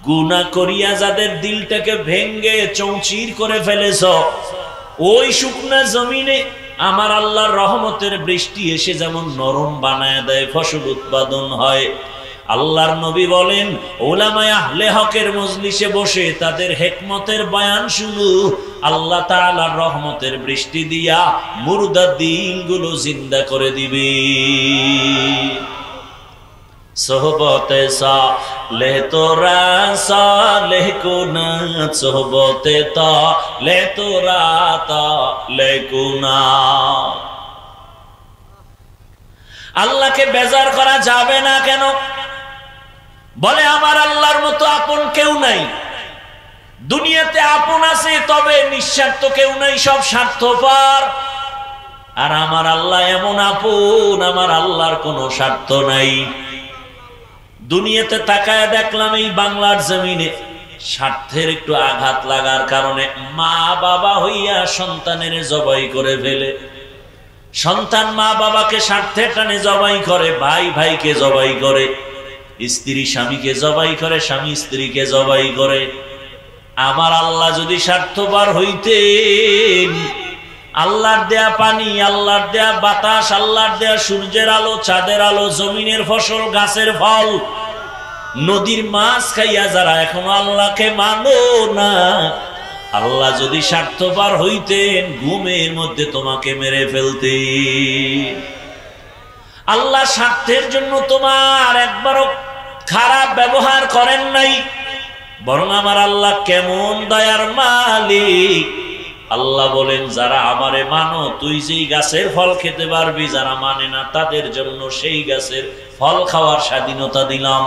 গুনাহ করিয়া যাদের দিলটাকে ভেঙ্গে চৌচির করে ফেলেছ, ওই শুকনা জমিনে আমার আল্লাহর রহমতের বৃষ্টি এসে যেমন নরম বানায় দেয়, ফসল উৎপাদন হয়। আল্লাহর নবী বলেন, উলামায়ে আহলে হকের মজলিসে বসে তাদের হিকমতের বয়ান শুনো, আল্লাহ তাআলার রহমতের বৃষ্টি দিয়া মুর্দা দিলগুলো জিন্দা করে দিবে। সোহবতে লে তোরা সালেহ কুনা সোহবতে তা লে তোরা তা লে কুনা। আল্লাহকে বেজার করা যাবে না কেন? বলে আমার আল্লাহর মতো আপন কেউ নাই। দুনিয়াতে আপন আছে, তবে নিঃস্বার্থ কেউ নাই, সব স্বার্থপর। আর আমার আল্লাহ এমন আপন, আমার আল্লাহর কোনো স্বার্থ নাই। দুনিয়াতে তাকায় দেখলাম এই বাংলার জমিনে স্বার্থের একটু আঘাত লাগার কারণে মা বাবা হইয়া সন্তানের জবাই করে ফেলে। সন্তান মা বাবাকে স্বার্থের টানে জবাই করে, ভাই ভাইকে জবাই করে, স্ত্রী স্বামীকে জবাই করে, স্বামী স্ত্রীকে জবাই করে। আমার আল্লাহ যদি স্বার্থপর হইতেন, আল্লাহর দেয়া পানি, আল্লাহর দেয়া বাতাস, আল্লাহর দেয়া সূর্যের আলো, চাঁদের আলো, জমিনের ফসল, গাছের ফল, নদীর মাছ খাইয়া যারা এখনো আল্লাহকে মানো না, আল্লাহ যদি স্বার্থপর হইতেন ঘুমের মধ্যে তোমাকে মেরে ফেলতেন। আল্লাহ স্বার্থের জন্য তোমার একবারও খারাপ ব্যবহার করেন নাই, বরং আমার আল্লাহ কেমন দয়ার মালিক। আল্লাহ বলেন যারা আমারে মানো তুই যেই গাছের ফল খেতে পারবি, যারা মানে না তাদের জন্য সেই গাছের ফল খাওয়ার স্বাধীনতা দিলাম।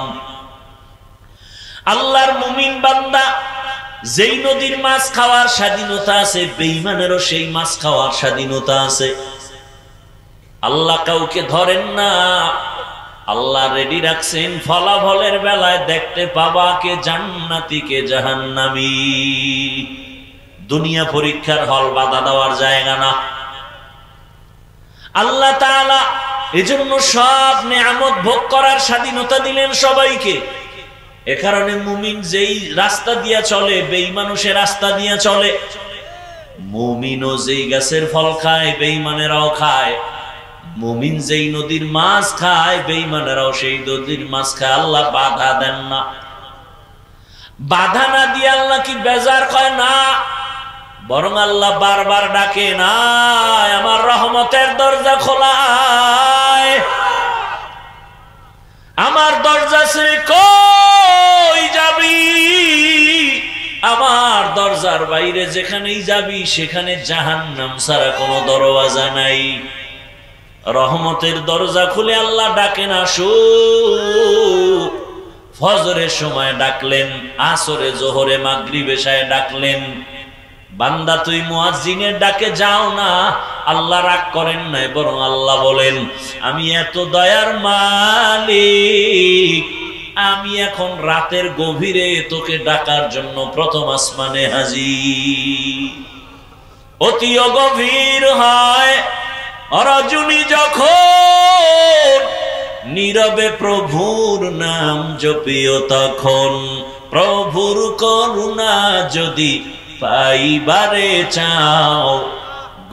আল্লাহর মুমিন বান্দা যেই নদীর মাছ খাওয়ার স্বাধীনতা আছে, বেঈমানেরও সেই মাছ খাওয়ার স্বাধীনতা আছে। আল্লাহ কাউকে ধরেন না, আল্লাহ রেডি রাখছেন ফলাফলের বেলায় দেখতে পাবা কে জান্নাতি কে জাহান্নামী। দুনিয়া পরীক্ষার হল, বাধা দেওয়ার জায়গা না। আল্লাহ তাআলা এজন্য সব নেয়ামত ভোগ করার স্বাধীনতা দিলেন সবাইকে। এ কারণে মুমিন যেই রাস্তা দিয়া চলে, বেঈমান সে রাস্তা দিয়া চলে। মুমিনও যেই গাছের ফল খায়, বেঈমানেরাও খায়। মুমিন যেই নদীর মাছ খায়, বেঈমানেরাও সেই নদীর মাছ খায়। আল্লাহ বাধা দেন না। বাধা না দিয়ে আল্লাহ কি বেজার কয় না, বরং আল্লাহ বারবার ডাকে না, আমার রহমতের দরজা খোলা, আমার দরজা ছেড়ে কই যাবি? আমার দরজার বাইরে যেখানেই যাবি সেখানে জাহান্নাম ছাড়া কোনো দরওয়াজা নাই। রহমতের দরজা খুলে আল্লাহ ডাকেন আসো। ফজরের সময় ডাকলেন, আসরে, জোহরে, মাগরিব, এশায় ডাকলেন। বান্দা তুই মুয়াজ্জিনের ডাকে যাও না, আল্লাহ রাগ করেন নাই, বরং আল্লাহ বলেন আমি এত দয়ার মালিক, আমি এখন রাতের গভীরে তোকে ডাকার জন্য প্রথম আসমানে হাজির। অতি গভীর হয় রজনী যখন, নীরবে প্রভুর নাম জপিও তখন। প্রভুর করুণা যদি পাইবারে চাও,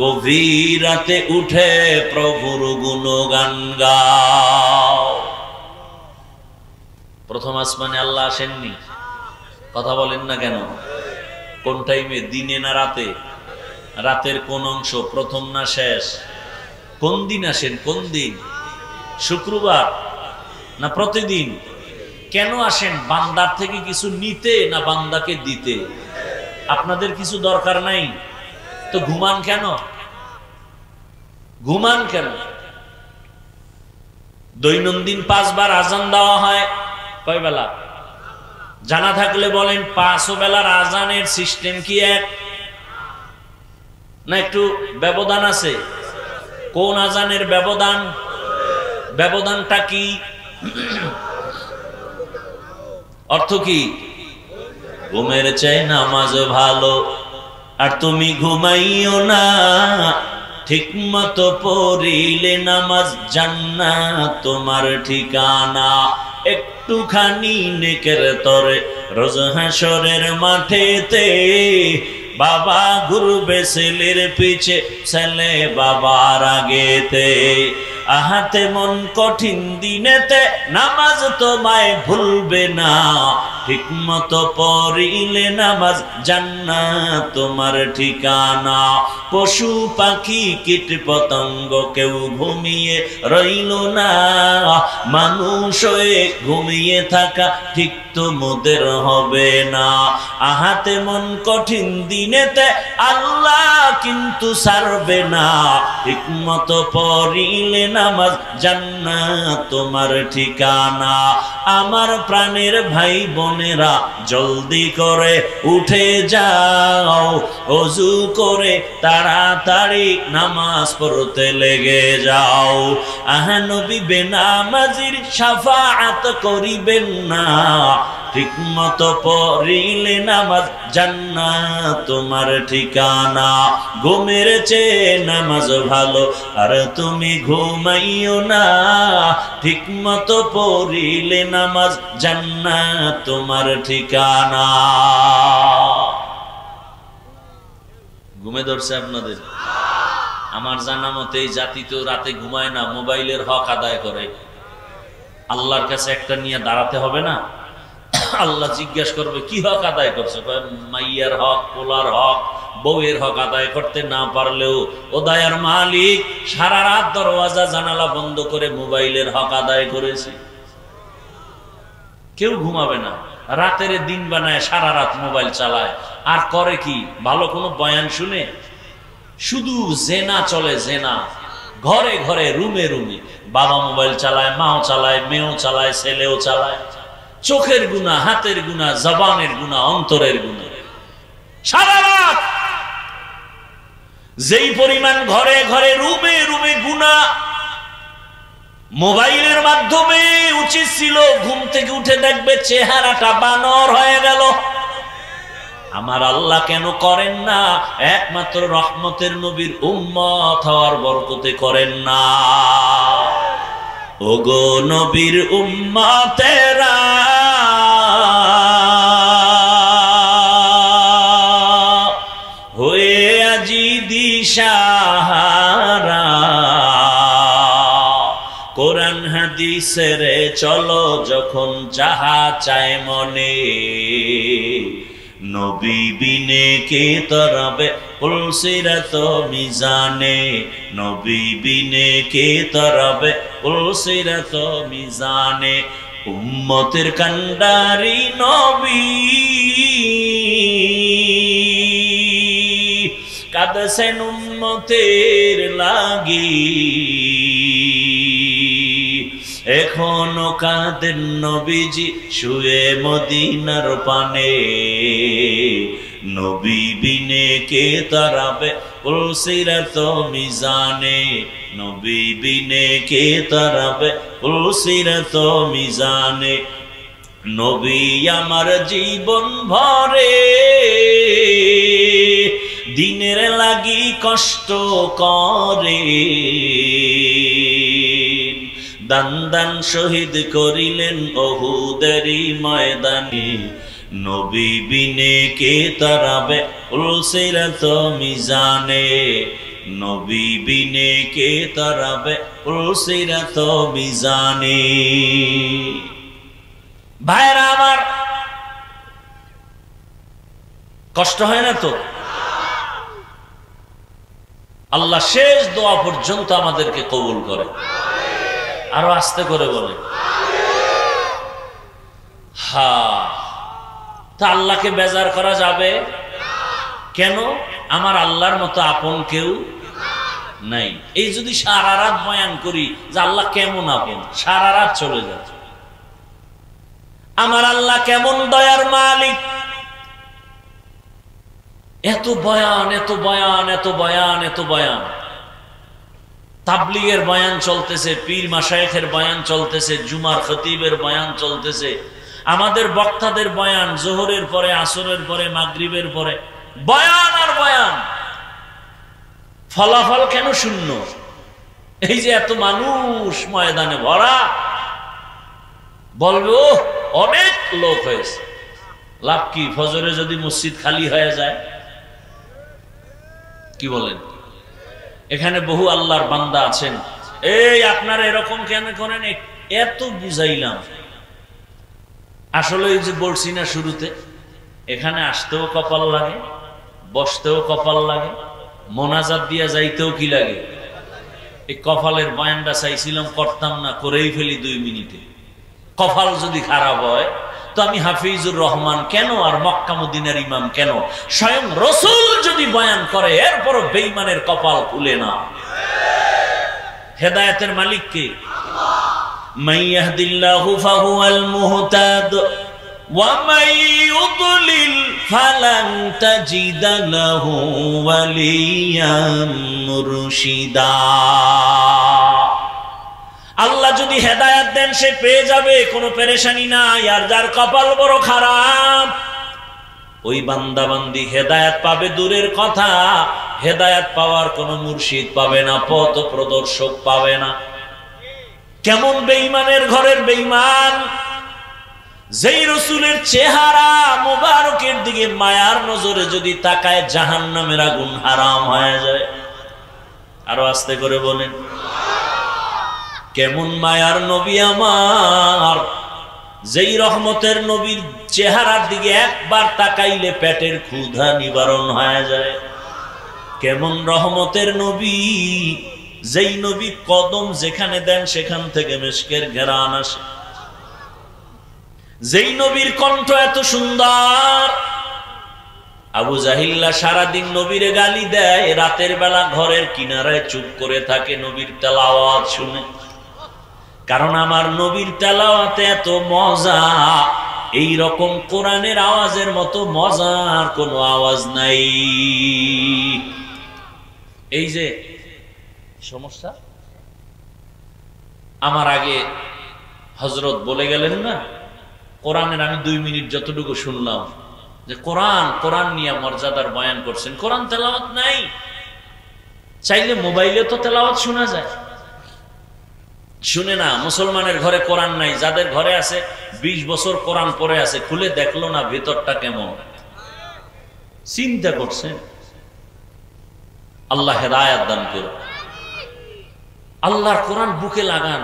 গভীর রাতে উঠে প্রভুর গুণগান গাও। প্রথম আসমানে আল্লাহ আসেননি? কথা বলেন না কেন? কোন টাইমে, দিনে না রাতে? রাতের কোন অংশ, প্রথম না শেষ? কোন দিন আসেন? কোন দিন? শুক্রবার না প্রতিদিন? কেন আসেন? বান্দার থেকে কিছু নিতে না বান্দাকে দিতে? আপনাদের কিছু দরকার নাই তো ঘুমান কেন? ঘুমান কেন? দৈনন্দিন 5 বার আজান দেওয়া হয়, কয় বেলা? জানা থাকলে বলেন 5 বেলার আজানের সিস্টেম কি এক না একটু ব্যবধান আছে? কোন আজানের ব্যবধান? ব্যবধানটা কি? অর্থ কি? ঘুমের চাই নামাজ ভালো, আর তুমি ঘুমাইও না, ঠিক মতো পড়িলে নামাজ জান্নাত তোমার ঠিকানা। একটুখানি নেকের তরে রোজ হাসরের মাঠেতে, বাবা ঘুরবে ছেলের পিছে, ছেলে বাবার আগেতে। আহাতে মন কঠিন দিনেতে নামাজ তোমায় ভুলবে না, ঠিকমতো পড়িলে নামাজ জান্নাত তোমার ঠিকানা। পশু পাখি কীট পতঙ্গ কেউ ঘুমিয়ে রইল না, মানুষ হয়ে ঘুমিয়ে থাকা ঠিক তোমাদের হবে না। আহাতে মন কঠিন দিনেতে আল্লাহ কিন্তু ছাড়বে না, ঠিকমতো পড়িলে নামাজ জান্নাত তোমার ঠিকানা। আমার প্রাণের ভাই বোনেরা জলদি করে উঠে যাও, ওযু করে তাড়াতাড়ি নামাজ পড়তে লেগে যাও। আহা নবী বেনামাজির শাফাআত করিবেন না, ঠিকমতো পড়িলে নামাজ জান্নাত তোমার ঠিকানা। ঘুমের চেয়ে নামাজ ভালো আর তুমি ঘুমাইও না, ঠিকমতো পড়িলে নামাজ জান্নাত তোমার ঠিকানা। ঘুমে ধরছে আপনাদের? আমার জানা মতে এই জাতি তো রাতে ঘুমায় না, মোবাইলের হক আদায় করে। আল্লাহর কাছে একটা নিয়ে দাঁড়াতে হবে না? আল্লাহ জিজ্ঞাসা করবে কি হক আদায় করছে? মাইয়ার হক, পোলার হক, বউয়ের হক আদায় করতে না পারলেও ও দয়ার মালিক সারা রাত দরওয়াজা জানালা বন্ধ করে মোবাইলের হক আদায় করেছে। কেউ ঘুমাবে না, রাতের দিন বানায় সারা রাত মোবাইল চালায়। আর করে কি? ভালো কোনো বয়ান শুনে শুধু জেনা চলে, জেনা ঘরে ঘরে, রুমে রুমে। বাবা মোবাইল চালায়, মাও চালায়, মেয়েও চালায়, ছেলেও চালায়। চোখের গুনাহ, হাতের গুনাহ, জবানের গুনাহ, অন্তরের গুনাহ সারা রাত। যেই পরিমাণ ঘরে ঘরে, রুমে রুমে গুনাহ, মোবাইলের মাধ্যমে উচিত ছিল ঘুম থেকে উঠে দেখবে চেহারাটা বানর হয়ে গেল। আমার আল্লাহ কেন করেন না? একমাত্র রহমতের নবীর উম্মত হওয়ার বরকতে করেন না। ওগো নবীর উম্মতেরা, হয়ে আজি দিশাহারা, কোরআন হাদিসের চলো যখন যাহা চায় মনে, নবী বিনে কে তরাবে পুলসিরাত মিজানে, নবী বিনে কে তরাবে পুলসিরাত মিজানে। উম্মতের কান্ডারি নবী কাঁদছেন উম্মতের লাগি, এখনো কাঁদেন নবীজি শুয়ে মদিনার পানে, নবী বিনে কে তারাবে পুলসিরাত মিজানে, নবী বিনে কে তারাবে পুলসিরাত মিজানে। নবী আমার জীবন ভরে দিনের লাগি কষ্ট করে, দান দান শহীদ করিলেন উহুদেরই ময়দানে, নবী বিনে কে তারাবে পুলসিরাত মিজানে, নবী বিনে কে তারাবে পুলসিরাত মিজানে। ভাইরা আমার, কষ্ট হয় না তো? আল্লাহ শেষ দোয়া পর্যন্ত আমাদেরকে কবুল করে। আরো আস্তে করে বলে হ্যাঁ। তা আল্লাহকে বেজার করা যাবে কেন? আমার আল্লাহর মতো আপন কেউ নাই। এই যদি সারা রাত বয়ান করি যে আল্লাহ কেমন আপন, সারা রাত চলে যাচ্ছে। আমার আল্লাহ কেমন দয়ার মালিক, এত বয়ান, এত বয়ান, এত বয়ান, এত বয়ান। তাবলীগের বয়ান চলতেছে, পীর মাশায়েখের বয়ান চলতেছে, জুমার খতিবের বয়ান চলতেছে, আমাদের বক্তাদের বয়ান জোহরের পরে, আসরের পরে, মাগরিবের পরে, বয়ান আর বয়ান। ফলাফল কেন শূন্য? এই যে এত মানুষ ময়দানে ভরা, বলবে ও অনেক লোক হয়েছে, লাভ কি? ফজরে যদি মসজিদ খালি হয়ে যায়, কি বলেন? এখানে বহু আল্লাহর বান্দা আছেন, এই আপনারা এরকম কেন করেন? এত বুঝাইলাম, আসলে এই যে বলছি না শুরুতে, এখানে আসতেও কপাল লাগে, বসতেও কপাল লাগে, মোনাজাত দিয়া যাইতেও কি লাগে। এই কপালের বয়ানটা চাইছিলাম, করতাম না, করেই ফেলি 2 মিনিটে। কপাল যদি খারাপ হয় তো আমি হাফিজুর রহমান কেন আর মক্কা মদিনার ইমাম কেন, স্বয়ং রাসূল যদি বয়ান করে এরপরও বেঈমানের কপাল খুলে না। হেদায়েতের মালিক কে? মান ইয়াহদিল্লাহু ফাহুয়াল মুহতাদ ওয়া মান ইউদ্লিল ফালান তাজিদা লাহু ওয়ালিয়াম মুরশিদা। আল্লাহ যদি হেদায়েত দেন সে পেয়ে যাবে, কোনো পেরেশানি নাই। আর যার কপাল বড় খারাপ ওই বান্দা বান্দি হেদায়েত পাবে দূরের কথা, হেদায়েত পাওয়ার কোনো মুর্শিদ পাবে না, পথ প্রদর্শক পাবে না। কেমন বেঈমানের ঘরের বেঈমান, যেই রাসূলের চেহারা মোবারকের দিকে মায়ার নজরে যদি তাকায় জাহান্নামের আগুন হারাম হয়ে যায়। আরো আস্তে করে বলেন, কেমন মায়ার নবী আমার, যেই রহমতের নবীর চেহারার দিকে একবার তাকাইলে পেটের ক্ষুধা নিবারণ হয়ে যায়। কেমন রহমতের নবী, যেই নবী কদম যেখানে দেন সেখান থেকে মিশকের ঘেরান আসে। যেই নবীর কণ্ঠ এত সুন্দর, আবু জাহিল্লা সারাদিন নবীরে গালি দেয়, রাতের বেলা ঘরের কিনারায় চুপ করে থাকে নবীর তেলাওয়াত শুনে। কারণ আমার নবীর তেলাওয়াতে এত মজা, এই রকম কোরআনের আওয়াজের মতো মজার কোনো আওয়াজ নাই। এই যে সমস্যা, আমার আগে হযরত বলে গেলেন না, কোরআনের আমি 2 মিনিট যতটুকু শুনলাম যে কোরআন নিয়ে মর্যাদার বয়ান করছেন, কোরআন তেলাওয়াত নাই। চাইলে মোবাইলে তো তেলাওয়াত শোনা যায়, শুনে না। মুসলমানের ঘরে কোরআন নাই, যাদের ঘরে আছে 20 বছর কোরআন পড়ে আছে, খুলে দেখলো না ভেতরটা কেমন। চিন্তা করছেন? আল্লাহ হেদায়েত দান করুন। আল্লাহর কোরআন বুকে লাগান,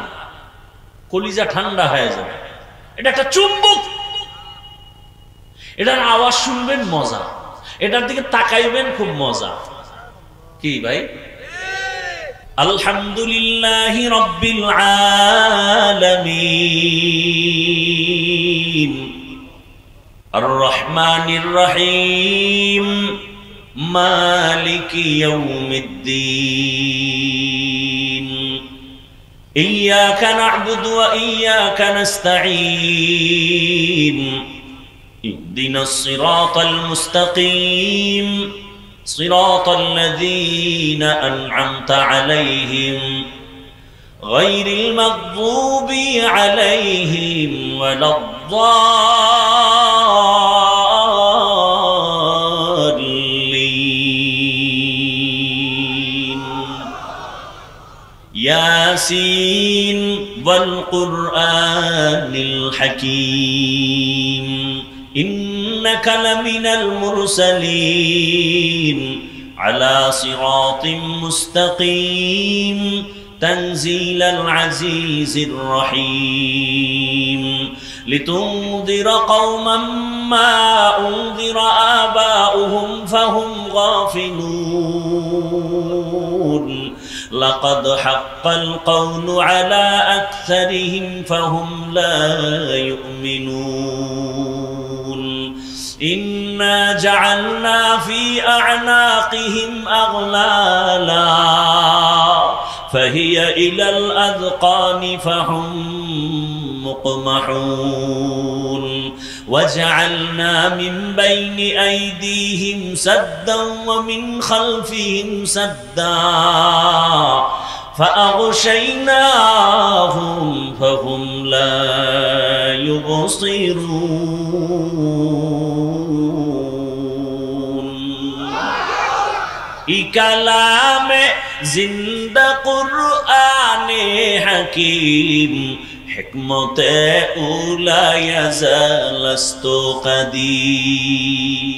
কলিজা ঠান্ডা হয়ে যাবে। এটা একটা চুম্বক, এটার আওয়াজ শুনবেন মজা, এটার দিকে তাকাইবেন খুব মজা। কি ভাই? আলহামদুলিল্লাহি রাব্বিল আলামিন আর রহমানির রহিম মালিকি ইয়াউমিদ্দিন ইয়্যাকা না'বুদু ওয়া ইয়্যাকা নাস্তাঈন ইহদিনাস সিরাতাল মুস্তাকিম صراط الذين أنعمت عليهم غير المغضوب عليهم ولا الضالين ياسين والقرآن الحكيم إنك لمن المرسلين على صراط مستقيم تنزيل العزيز الرحيم لتنذر قوما ما أنذر آباؤهم فهم غافلون لقد حق القول على أكثرهم فهم لا يؤمنون إنا جعلنا في أعناقهم أغلالا فهي إلى الأذقان فهم مقمحون وجعلنا من بين أيديهم سدا ومن خلفهم سدا فأغشيناهم فهم لا يبصرون كلام زندہ قرآن حکیم حکمت اولا یزال است قدیم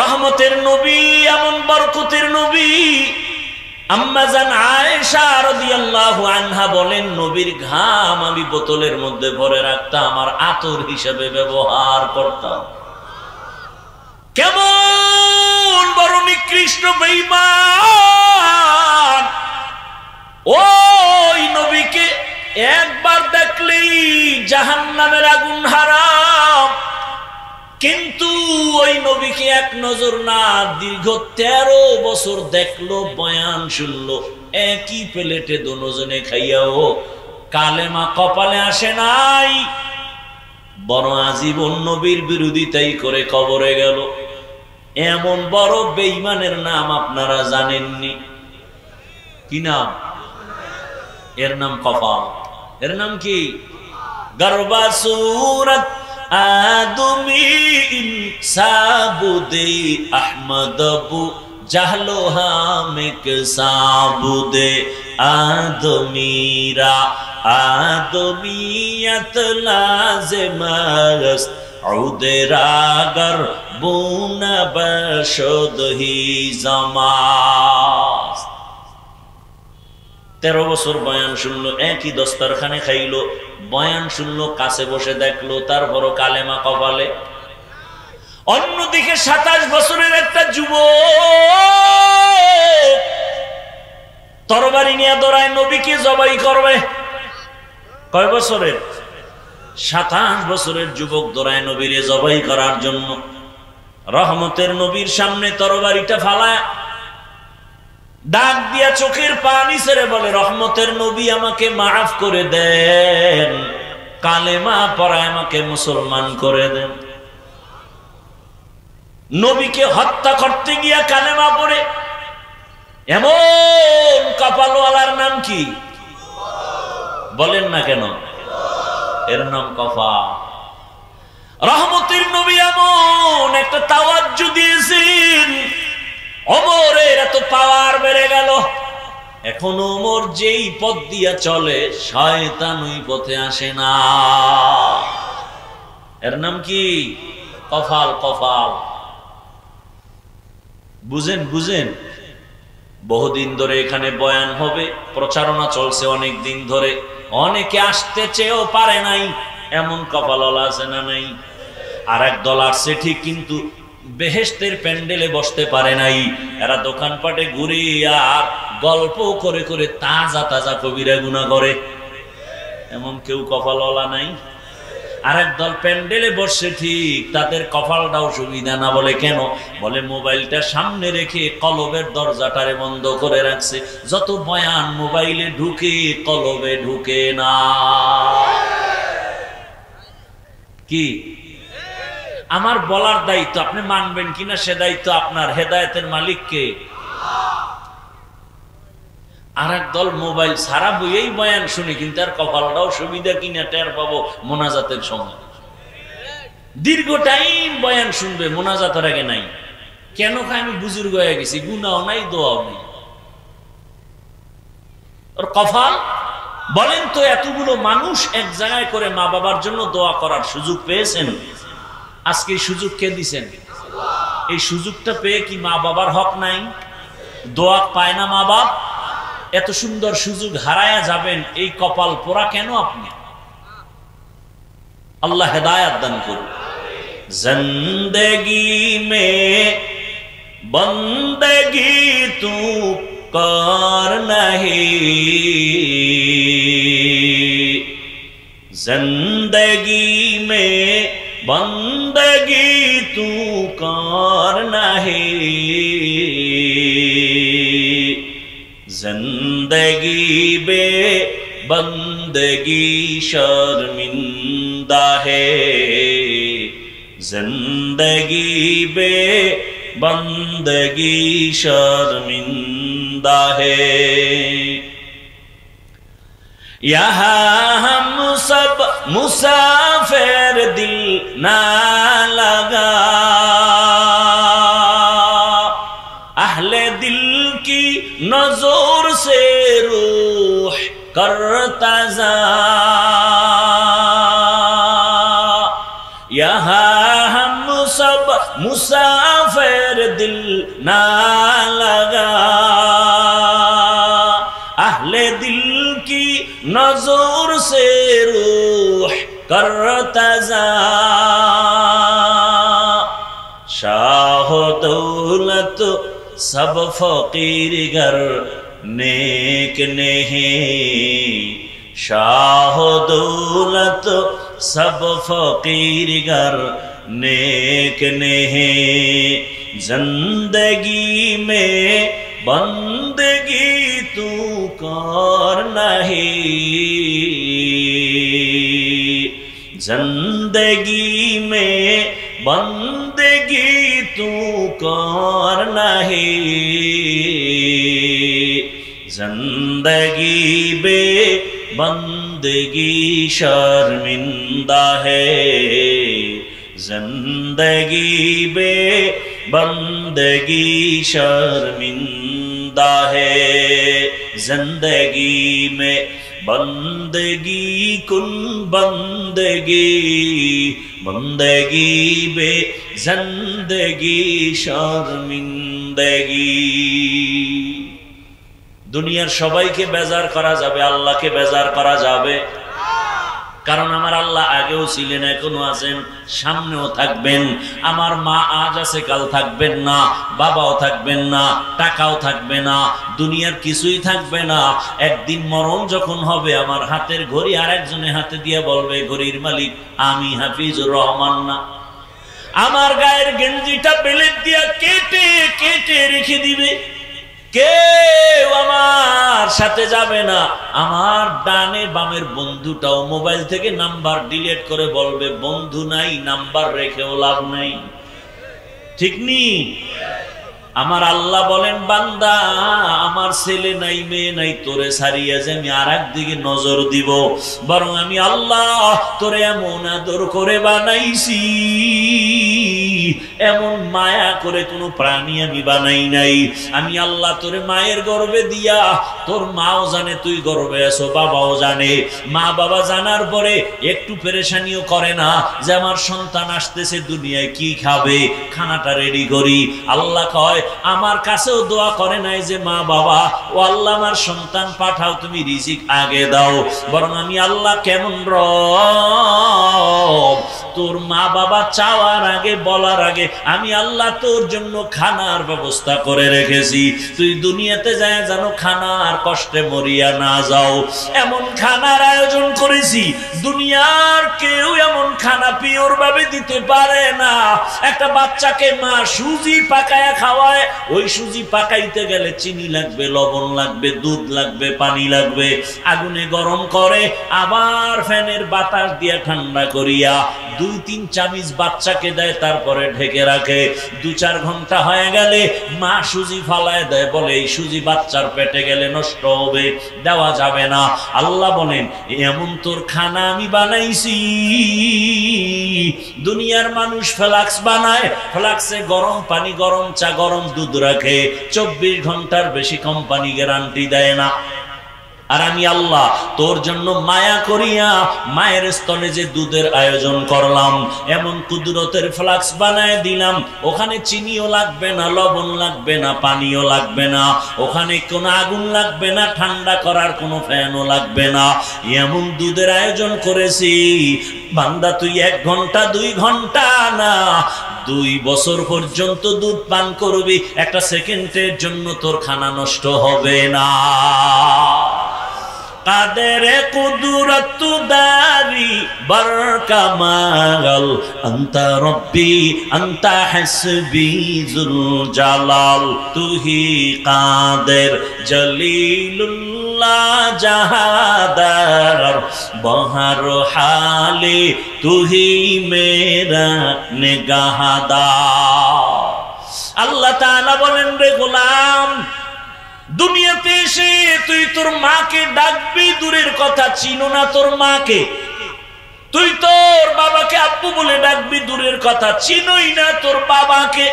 রহমতের নবী, এমন বরকতের নবী, আম্মা জান আয়েশা রাদিয়াল্লাহু আনহা বলেন, নবীর ঘাম আমি বোতলের মধ্যে ভরে রাখতাম, আর আতর হিসেবে ব্যবহার করতাম। কেমন বড় নিকৃষ্ট বেঈমান! ওই নবীকে একবার দেখলেই জাহান্নামের আগুন হারাম, কিন্তু ওই নবীকে এক নজর না, দীর্ঘ 13 বছর দেখলো, বয়ান শুনলো, একই প্লেটে দুজনে খাইয়াও কালেমা কপালে আসে নাই, বড় আজীবন নবীর বিরোধিতাই করে কবরে গেল। এমন বড় বেঈমানের নাম আপনারা জানেননি? কি নাম? এর নাম কফা। এর নাম কি? গরবা সুরত আদমি ইনসাবুদে আহমদবু জাহলো হামেক সাবুদে আদমিরা আদমিয়ত লাজেমাস উদেরাগর বুনা বশদহি জামাস। 13 বছর বয়ান শুনলো, একই দস্তরখানে খাইলো, বয়ান শুনলো, কাছে বসে দেখলো, তারপরও কালেমা কপালে। অন্যদিকে 27 বছরের একটা যুবক তরবারি নিয়ে দৌড়ায়, নবীকে জবাই করবে। কয় বছরের? 27 বছরের যুবক দৌড়ায় নবীরে জবাই করার জন্য। রহমতের নবীর সামনে তরবারিটা ফালায় ডাক দিয়া চোখের পানি ছেড়ে বলে, রহমতের নবী আমাকে মাফ করে দেন, কালেমা পড়ায় আমাকে মুসলমান করে দেন। নবীকে হত্যা করতে গিয়া কালেমা পড়ে এমন কপালওয়ালার নাম কি? বলেন না কেন? এর নাম কফা। রহমতের নবী এমন একটা তাওয়াজ্জু দিয়েছেন, ওমরের এত পাওয়ার বেড়ে গেল, এখন ওমর যেই পথ দিয়া চলে শয়তান ওই পথে আসে না। এর নাম কি? কফাল। কফাল বুঝেন? বুঝেন? বহুদিন ধরে এখানে বয়ান হবে, প্রচারণা চলছে অনেক দিন ধরে, অনেকে আসতে চেয়েও পারে নাই, এমন কপালওয়ালা আছে না নাই? আর এক দল আসছে ঠিক, কিন্তু বেহেশতের প্যান্ডেলে বসতে পারে নাই। এরা দোকানপাটে ঘুরে আর গল্প করে করে তাজা তাজা কবিরা গুনাহ করে। এমন কেউ কপালওয়ালা নাই? আর এক দল প্যান্ডেলে বসছে ঠিক, তাদের কপালটাও সুবিধা না। বলে কেন? বলে মোবাইলটা সামনে রেখে কলবের দরজাটারে বন্ধ করে রাখছে, যত বয়ান মোবাইলে ঢুকে কলবে ঢুকে না। কি আমার বলার দায়িত্ব, আপনি মানবেন কিনা সে দায়িত্ব আপনার। হেদায়েতের মালিককে। আর এক দল মোবাইল সারা বইয়েই বয়ান শুনি, কিন্তু আর কপালটাও সুবিধা কিনা টের পাবো মোনাজাতের সময়। দীর্ঘ টাইম বয়ান শুনবে, মোনাজাতের আগে নাই। কেন? আমি বুজুর্গ হয়ে গেছি, গুনাও নাই, দোয়াও নাই। ওর কপাল। বলেন তো, এতগুলো মানুষ এক জায়গায় করে মা বাবার জন্য দোয়া করার সুযোগ পেয়েছেন? আজকে এই সুযোগ কে দিছেন? এই সুযোগটা পেয়ে কি মা বাবার হক নাই? দোয়া পায় না মা বাপ? এত সুন্দর সুযোগ হারায়া যাবেন, এই কপাল পোড়া কেন আপনি? আল্লাহ হেদায়েত দান করুন। জিন্দেগি মে বন্দেগি তু কর নাহি, জিন্দেগি মে বন্দেগি তু কর নাহি, जिंदगी बे बंदगी शर्मिंदा है, जिंदगी बे बंदगी शर्मिंदा है। यहाँ हम सब मुसाफिर दिल ना लगा, अहले दिल की नजर से रूह करता जा, यहाँ हम सब मुसाफिर दिल ना लगा, करतजा शाह दौलत सब फकीर घर नेक नहीं शाह दौलत सब फकीर घर नेक नहीं जिंदगी में बंदगी तू कर नहीं जिंदगी में बंदगी तू कर नहीं जिंदगी बे बंदगी शर्मिंदा है जिंदगी बे बंदगी शर्मिंदा है जिंदगी में बंदगी कुन बंदगी बंदगी बे जिंदगी शर्मिंदगी दुनियार सबाइके बेजार करा जाबे आल्लाहके बेजार करा जाबे কারণ আমার আল্লাহ আগেও ছিলেন এখনো আছেন সামনেও থাকবেন আমার মা আজ আছে কাল থাকবেন না বাবাও থাকবেন না টাকাও থাকবে না দুনিয়ার কিছুই থাকবে না একদিন মরণ যখন হবে আমার হাতের ঘড়ি আরেকজনের হাতে দিয়ে বলবে ঘড়ির মালিক আমি হাফিজুর রহমান না আমার গায়ের গেঞ্জিটা বেলেট দিয়া কেটে কেটে রেখে দিবে কেউ আমার সাথে যাবে না আমার ডানে বামের বন্ধুটাও মোবাইল থেকে নাম্বার ডিলিট করে বলবে বন্ধু নাই নাম্বার রেখেও লাভ নাই ঠিক নি আমার আল্লাহ বলেন বান্দা আমার ছেলে নাই মেয়ে নাই তোরে ছাড়িয়ে যে আমি আর একদিকে নজর দিব বরং আমি আল্লাহ তোরে এমন আদর করে বানাইছি এমন মায়া করে কোনো প্রাণী আমি বানাই নাই আমি আল্লাহ তোরে মায়ের গর্ভে দিয়া তোর মাও জানে তুই গর্ভে আছো বাবাও জানে মা বাবা জানার পরে একটু পেরেশানিও করে না যে আমার সন্তান আসতেছে দুনিয়ায় কি খাবে খানাটা রেডি করি আল্লাহ কয় আমার কাছেও দোয়া করে নাই যে মা বাবা ও আল্লাহ আমার সন্তান পাঠাও তুমি রিজিক আগে দাও বরং আমি আল্লাহ কেমন রব তোর মা বাবা চাওয়ার আগে বলার আগে আমি আল্লাহ তোর জন্য খানার ব্যবস্থা করে রেখেছি তুই দুনিয়াতে যায় যেন খানার কষ্টে মরিয়া না যাও এমন খানার আয়োজন করেছি দুনিয়ার কেউ এমন খানা পিওর ভাবে দিতে পারে না একটা বাচ্চাকে মা সুজি পাকায়া খাওয়ায় ওই সুজি পাকাইতে গেলে চিনি লাগবে লবণ লাগবে দুধ লাগবে পানি লাগবে আগুনে গরম করে আবার ফ্যানের বাতাস দিয়ে ঠান্ডা করিয়া 2-3 চামচ বাচ্চাকে দেয় তারপরে ঢেকে রাখে 2-4 ঘন্টা হয়ে গেলে মা সুজি ফালায় দেয় বলে এই সুজি বাচ্চার পেটে গেলে নষ্ট হবে দেওয়া যাবে না আল্লাহ বলেন এমন তোর খানা আমি বানাইছি দুনিয়ার মানুষ ফ্লাক্স বানায় ফ্লাক্সে গরম পানি গরম চা গরম দুধ রাখে 24 ঘন্টার বেশি কোম্পানি গ্যারান্টি দেয় না আর আমি আল্লাহ তোর জন্য মায়া করিয়া মায়ের স্তনে যে দুধের আয়োজন করলাম এমন কুদরতের ফ্লাক্স বানায় দিলাম ওখানে চিনিও লাগবে না লবণ লাগবে না পানিও লাগবে না ওখানে কোনো আগুন লাগবে না ঠান্ডা করার কোনো ফ্যানও লাগবে না এমন দুধের আয়োজন করেছি বান্দা তুই 1 ঘন্টা 2 ঘন্টা না 2 বছর পর্যন্ত দুধ পান করবি একটা সেকেন্ডের জন্য তোর খানা নষ্ট হবে না কাদের কুদরত দারি বরকামাল আনতা রব্বি আনতা হাসবি জুল জালাল তুহি কাদের জলিলুল্লাহ জাহাদার বহর হালে তুহি মেরা নিগাহদার আল্লাহ তাআলা বলেন রে গোলাম দুনিয়াতে এসে তুই তোর মাকে ডাকবি দূরের কথা চিনো না তোর মাকে তুই তোর বাবাকে আব্বু বলে ডাকবি দূরের কথা চিনোই না তোর বাবাকে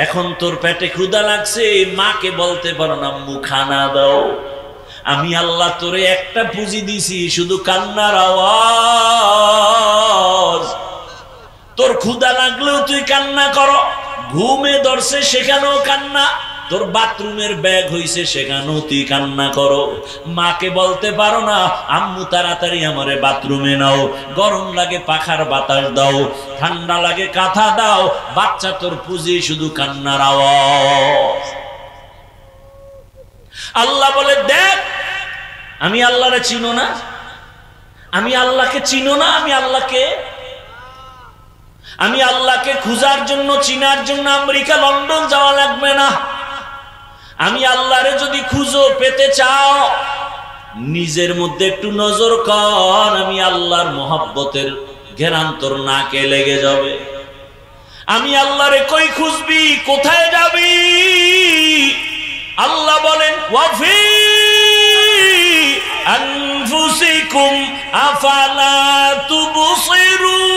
এখন তোর পেটে ক্ষুধা লাগছে মাকে বলতে পারো না আম্মু খানা দাও আমি আল্লাহ তোরে একটা পুঁজি দিছি শুধু কান্নার আওয়াজ তোর ক্ষুধা লাগলেও তুই কান্না করো ঘুমে ধরছে সেখানেও কান্না তোর বাথরুমের ব্যাগ হইছে সেখানেও তুই কান্না করো। মাকে বলতে পারো না আম্মু তাড়াতাড়ি আমারে বাথরুমে নাও, গরম লাগে পাখার বাতাস দাও, ঠান্ডা লাগে কাঁথা দাও, বাচ্চা তোর পুঁজি শুধু কান্নার আওয়াজ। আল্লাহ বলে দেখ আমি আল্লাহরে চিনো না, আমি আল্লাহকে চিনো না, আমি আল্লাহকে খুঁজার জন্য চিনার জন্য আমেরিকা লন্ডন যাওয়া লাগবে না। আমি আল্লাহরে যদি খুঁজো পেতে চাও নিজের মধ্যে একটু নজর কর, আমি আল্লাহর মোহাব্বতের ঘেরান তোর নাকে লেগে যাবে। আমি আল্লাহরে কই খুঁজবি, কোথায় যাবি? আল্লাহ বলেন ওয়াফি আনফুসিকুম আফালা তুবসিরুন।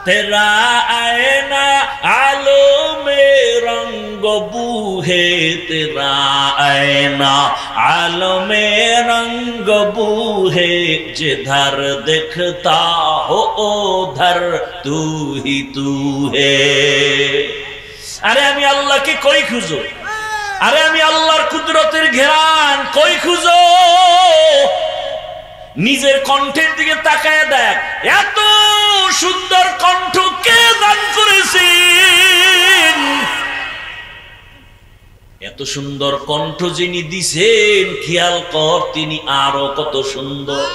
তেরা আয়না আলো মে রঙ্গ বুহে, তেরা আয়না আলো মে রঙ্গ বুহে, जिधर दिखता हो उधर तू ही तू है। আরে আমি আল্লাহকে কই খুঁজো, আরে আমি আল্লাহর কুদরতের ঘেরান কই খুঁজো? নিজের কণ্ঠের দিকে তাকায় দেখ, এত সুন্দর কণ্ঠ কে দান করেছেন? এত সুন্দর কণ্ঠ যিনি দিছেন খেয়াল কর তিনি আরো কত সুন্দর।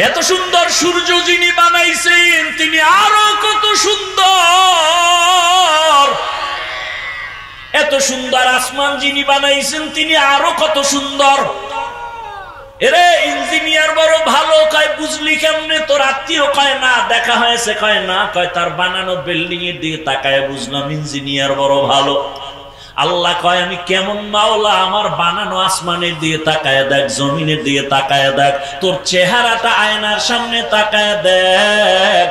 এত সুন্দর সূর্য যিনি বানাইছেন তিনি আরো কত সুন্দর। এত সুন্দর আসমান যিনি বানাইছেন তিনি আরো কত সুন্দর। এরে ইঞ্জিনিয়ার বড় ভালো, কয় বুঝলি কেমনে? তোর আত্মীয় কয় না, দেখা হয়েছে কয় না, কয় তার বানানো বিল্ডিং এর দিকে তাকায় বুঝলাম ইঞ্জিনিয়ার বড় ভালো। আল্লাহ কয় আমি কেমন মাওলা, আমার বানানো আসমানের দিকে তাকায় দেখ, জমিনের দিকে তাকায় দেখ, তোর চেহারাটা আয়নার সামনে তাকায় দেখ।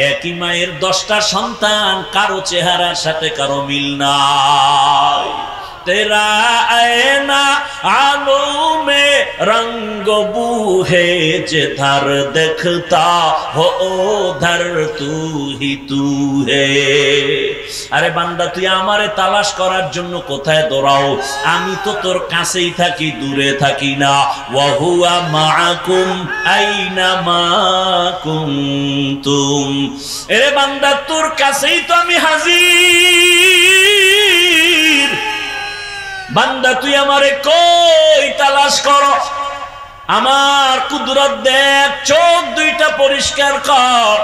একই মায়ের 10টা সন্তান, কারো চেহারার সাথে কারো মিল নাই। तेरा आईना आलों में रंग बूहे, जिधर देखता हो उधर तू ही तू है। আরে বান্দা তুই আমারে তালাশ করার জন্য কোথায় দৌড়াও? আমি তো তোর কাছেই থাকি, দূরে থাকি না। ওয়া হুয়া মাআকুম আইনা মা কুনতুম। এরে বান্দা তোর কাছেই তো আমি হাজির। বান্দা তুই আমারে কই তালাশ করো? আমার কুদরত দেখ, চোখ দুইটা পরিষ্কার কর।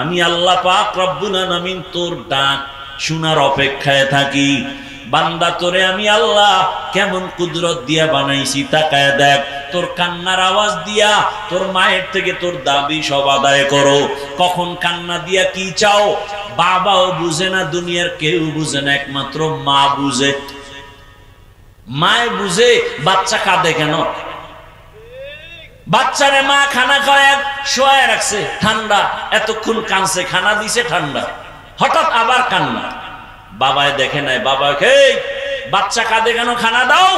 আমি আল্লাহ পাক রব্বুল আলামিন তোর ডাক শোনার অপেক্ষায় থাকি। বান্দা তোরে আমি আল্লাহ কেমন কুদরত দিয়া বানাইছি তাকায় দেখ। তোর কান্নার আওয়াজ দিয়া তোর মায়ের থেকে তোর দাবি সব আদায় করো। কখন কান্না দিয়া কি চাও বাবাও বুঝে না, দুনিয়ার কেউ বুঝে না, একমাত্র মা বুঝে। মায় বুঝে বাচ্চা কাঁদে কেন। বাচ্চারে মা খানা খায় শোয়ায় রাখছে, ঠান্ডা, এতক্ষণ কানছে, খানা দিছে ঠান্ডা, হঠাৎ আবার কান্না। বাবায় দেখে নাই, বাবাকে বাচ্চা কাঁদে কেন, খানা দাও।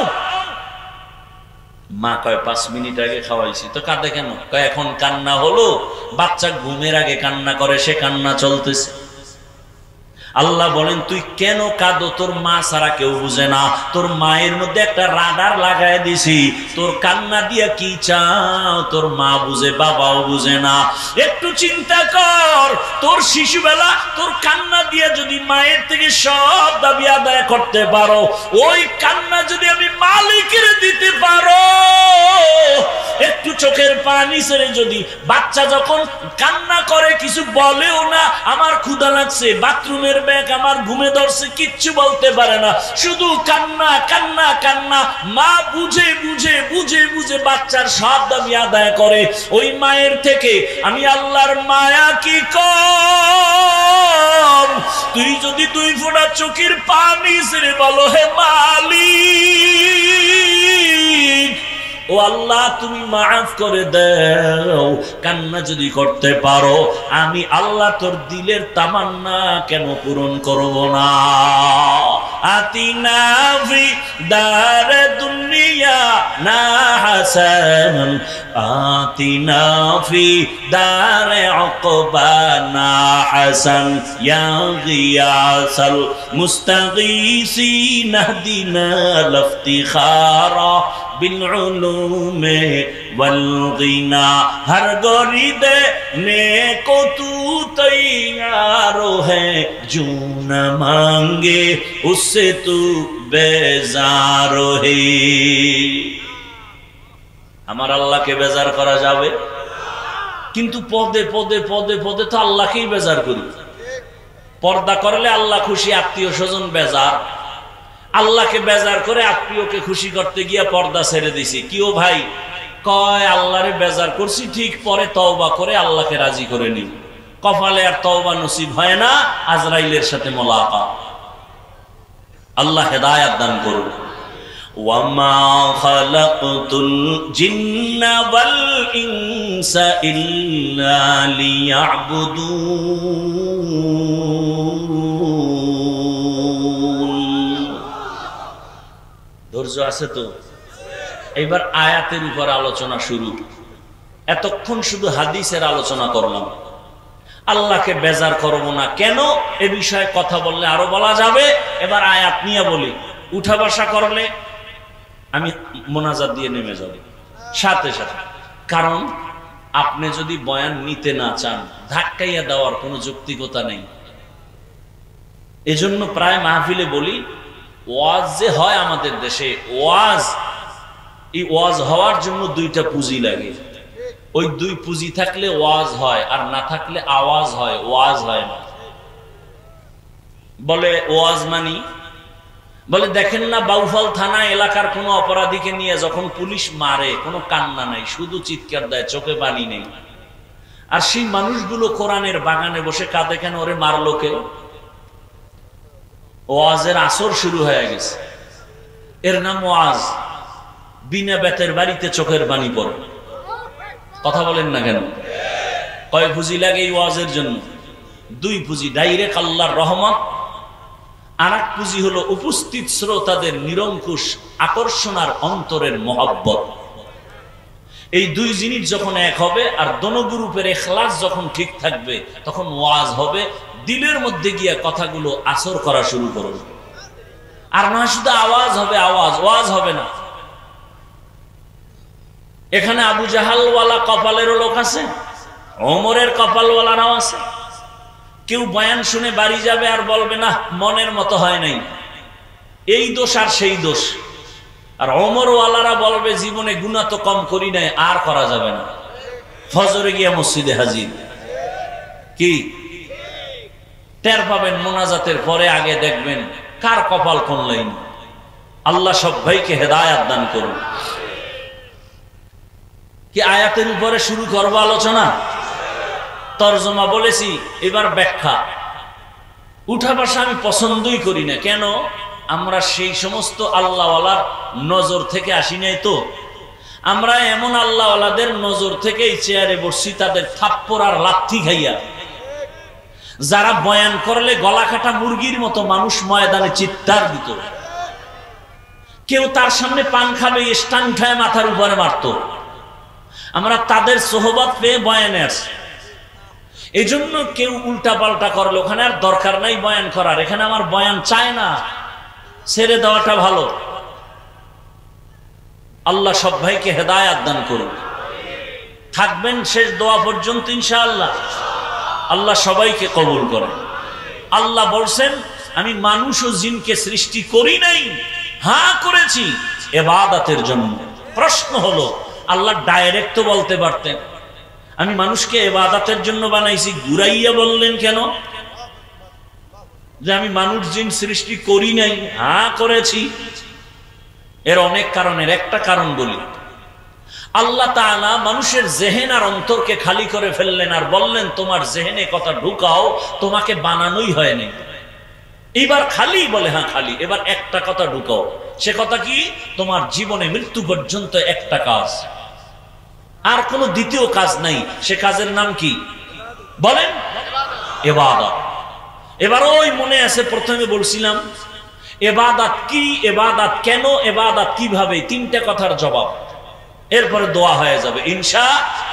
মা কয় 5 মিনিট আগে খাওয়াইছি, তো কাঁদে কেন? কয় এখন কান্না হলো, বাচ্চা ঘুমের আগে কান্না করে, সে কান্না চলতেছে। আল্লাহ বলেন তুই কেন কাঁদো? তোর মা ছাড়া কেউ বুঝে না। তোর মায়ের মধ্যে একটা রাডার লাগায় দিছি, তোর কান্না দিয়া কি চাও তোর মা বুঝে, বাবাও বুঝে না। একটু চিন্তা কর, তোর শিশুবেলা তোর কান্না দিয়া যদি মায়ের থেকে সব দাবি আদায় করতে পারো, ওই কান্না যদি আমি মালিকের দিতে পারো, একটু চোখের পানি ছেড়ে যদি বাচ্চা যখন কান্না করে কিছু বলেও না, আমার ক্ষুধা লাগছে, বাথরুমের ব্যাগ আমার ঘুমে ধরছে, কিচ্ছু বলতে পারে না, শুধু কান্না কান্না কান্না। মা বুঝে বুঝে বুঝে বুঝে বাচ্চার সব দাবি আদায় করে। ওই মায়ের থেকে আমি আল্লাহর মায়া কি কম? তুই যদি 2 ফোঁটা চোখের পানি ছেড়ে বলো হে মালিক, ও আল্লাহ তুমি মাফ করে দাও। কান্না যদি করতে পারো, আমি আল্লাহ তোর দিলের তামান্না কেন পূরণ করব না? আতিনা ফি দার দুনিয়া না হাসান, আতিনা ফি দার উকবানা হাসান, ইয়া গিয়াসাল মুস্তাগীসিন ইহদিনা লফতিখারা بالعلوم والغنا ہر غرید نیکو تو تیار ہے جو نہ مانگے اس سے تو بیزار ہے আমার আল্লাহকে বেজার করা যাবে? কিন্তু পদে পদে পদে পদে তো আল্লাহকেই বেজার করি। পর্দা করলে আল্লাহ খুশি, আত্মীয় স্বজন বেজার। আল্লাহকে বেজার করে আত্মীয়কে খুশি করতে গিয়া পর্দা ছেড়ে দিছি। কিও ভাই কয় আল্লাহরে বেজার করছি ঠিক, পরে তওবা করে আল্লাহকে রাজি করে নিই। কপালে আর তওবা নসিব হয় না, আজরাইলের সাথে মোলাকাত। আল্লাহ হেদায়েত দান করুন। ওয়ামা খালাকতুল জিন্না ওয়াল ইনসা ইল্লা লিয়াবুদুন। ধৈর্য আছে তো? এইবার আয়াতের উপর আলোচনা শুরু। এতক্ষণ শুধু হাদিসের আলোচনা করলাম। আল্লাহকে বেজার করব না কেন, এ বিষয়ে কথা বললে আরো বলা যাবে। এবার আয়াত নিয়ে বলি। উঠা বসা করলে আমি মোনাজাত দিয়ে নেমে যাব সাথে সাথে। কারণ আপনি যদি বয়ান নিতে না চান, ধাক্কাইয়া দেওয়ার কোনো যৌক্তিকতা নেই। এজন্য প্রায় মাহফিলে বলি, ওয়াজ যে হয় আমাদের দেশে, ওয়াজ, এই ওয়াজ হওয়ার জন্য দুইটা পুঁজি লাগে। ওই দুই পুঁজি থাকলে ওয়াজ হয়, আর না থাকলে আওয়াজ হয়, ওয়াজ হয় না। বলে ওয়াজ মানি, বলে দেখেন না বাউফল থানা এলাকার কোনো অপরাধীকে নিয়ে যখন পুলিশ মারে, কোনো কান্না নাই, শুধু চিৎকার দেয়, চোখে পানি নেই। আর সেই মানুষগুলো কোরআনের বাগানে বসে কাঁদে কেন? ওরে মারলো কে? ওয়াজের আসর শুরু হয়ে গেছে, এর নাম ওয়াজ। বিনা বেতের বাড়িতে চোখের পানি পড়ে। কথা বলেন না কেন? কয় পুঁজি লাগে এই ওয়াজের জন্য? দুই পুঁজি, ডাইরেক্ট আল্লাহর রহমত, আর এক পুঁজি হলো উপস্থিত শ্রোতাদের নিরঙ্কুশ আকর্ষণ আর অন্তরের মহব্বত। এই দুই জিনিস যখন এক হবে আর দোনো গ্রুপের ইখলাস যখন ঠিক থাকবে, তখন ওয়াজ হবে। দিলের মধ্যে গিয়া কথাগুলো আসর করা শুরু করবে। আর না শুধু আওয়াজ হবে, আওয়াজ, ওয়াজ হবে না। এখানে আবু জাহালওয়ালা কপালেরও লোক আছে, ওমরের কপালওয়ালারাও আছে। কেউ বয়ান শুনে বাড়ি যাবে আর বলবে না মনের মতো হয় নাই, এই দোষ আর সেই দোষ। আর ওমরওয়ালারা বলবে জীবনে গুনাহ তো কম করি নাই, আর করা যাবে না। ফজরে গিয়া মসজিদে হাজির। কি টের পাবেন মোনাজাতের পরে, আগে দেখবেন কার কপাল কোন লাইন। আল্লাহ সব ভাইকে হেদায়েত দান করুন। কি আয়াতের উপরে শুরু করব আলোচনা? তরজমা বলেছি, এবার ব্যাখ্যা। উঠা বসা আমি পছন্দই করি না। কেন? আমরা সেই সমস্ত আল্লাহওয়ালার নজর থেকে আসি নাই তো। আমরা এমন আল্লাহওয়ালাদের নজর থেকে এই চেয়ারে বসছি, তাদের থাপ্পড় আর লাথি খাইয়া। যারা বয়ান করলে গলা কাটা মুরগির মতো মানুষ ময়দানে চিৎকার দিত, কেউ তার সামনে পান খাবে স্টান উঠায় মাথার উপরে মারত। আমরা তাদের সোহবত পেয়ে বয়ানে আসছি। এই জন্য কেউ উল্টা পাল্টা করলে ওখানে আর দরকার নাই বয়ান করার। এখানে আমার বয়ান চায় না, ছেড়ে দেওয়াটা ভালো। আল্লাহ সব ভাইকে হেদায়েত দান করুন। থাকবেন শেষ দোয়া পর্যন্ত ইনশাআল্লাহ। আল্লাহ সবাইকে কবুল করেন। আল্লাহ বলছেন, আমি মানুষ ও জিনকে সৃষ্টি করি নাই, হ্যাঁ করেছি ইবাদতের জন্য। প্রশ্ন হলো, আল্লাহ ডাইরেক্ট তো বলতে পারতেন আমি মানুষকে ইবাদতের জন্য বানাইছি, ঘুরাইয়া বললেন কেন যে আমি মানুষ জিন সৃষ্টি করি নাই? হ্যাঁ করেছি। এর অনেক কারণের একটা কারণ বলি। আল্লাহ তাআলা মানুষের জেহেন আর অন্তরকে খালি করে ফেললেন আর বললেন, তোমার জেহেনে কথা ঢুকাও, তোমাকে বানানোই হয় নাই। এবার খালি বলে হ্যাঁ খালি, এবার একটা কথা ঢুকাও। সে কথা কি? তোমার জীবনে মৃত্যু পর্যন্ত একটা কাজ, আর কোনো দ্বিতীয় কাজ নাই। সে কাজের নাম কি বলেন? ইবাদত। এবার ওই মনে আছে প্রথমে বলছিলাম ইবাদত কি, ইবাদত কেন, ইবাদত কিভাবে, তিনটা কথার জবাব, এরপরে দোয়া হয়ে যাবে ইনশাআল্লাহ।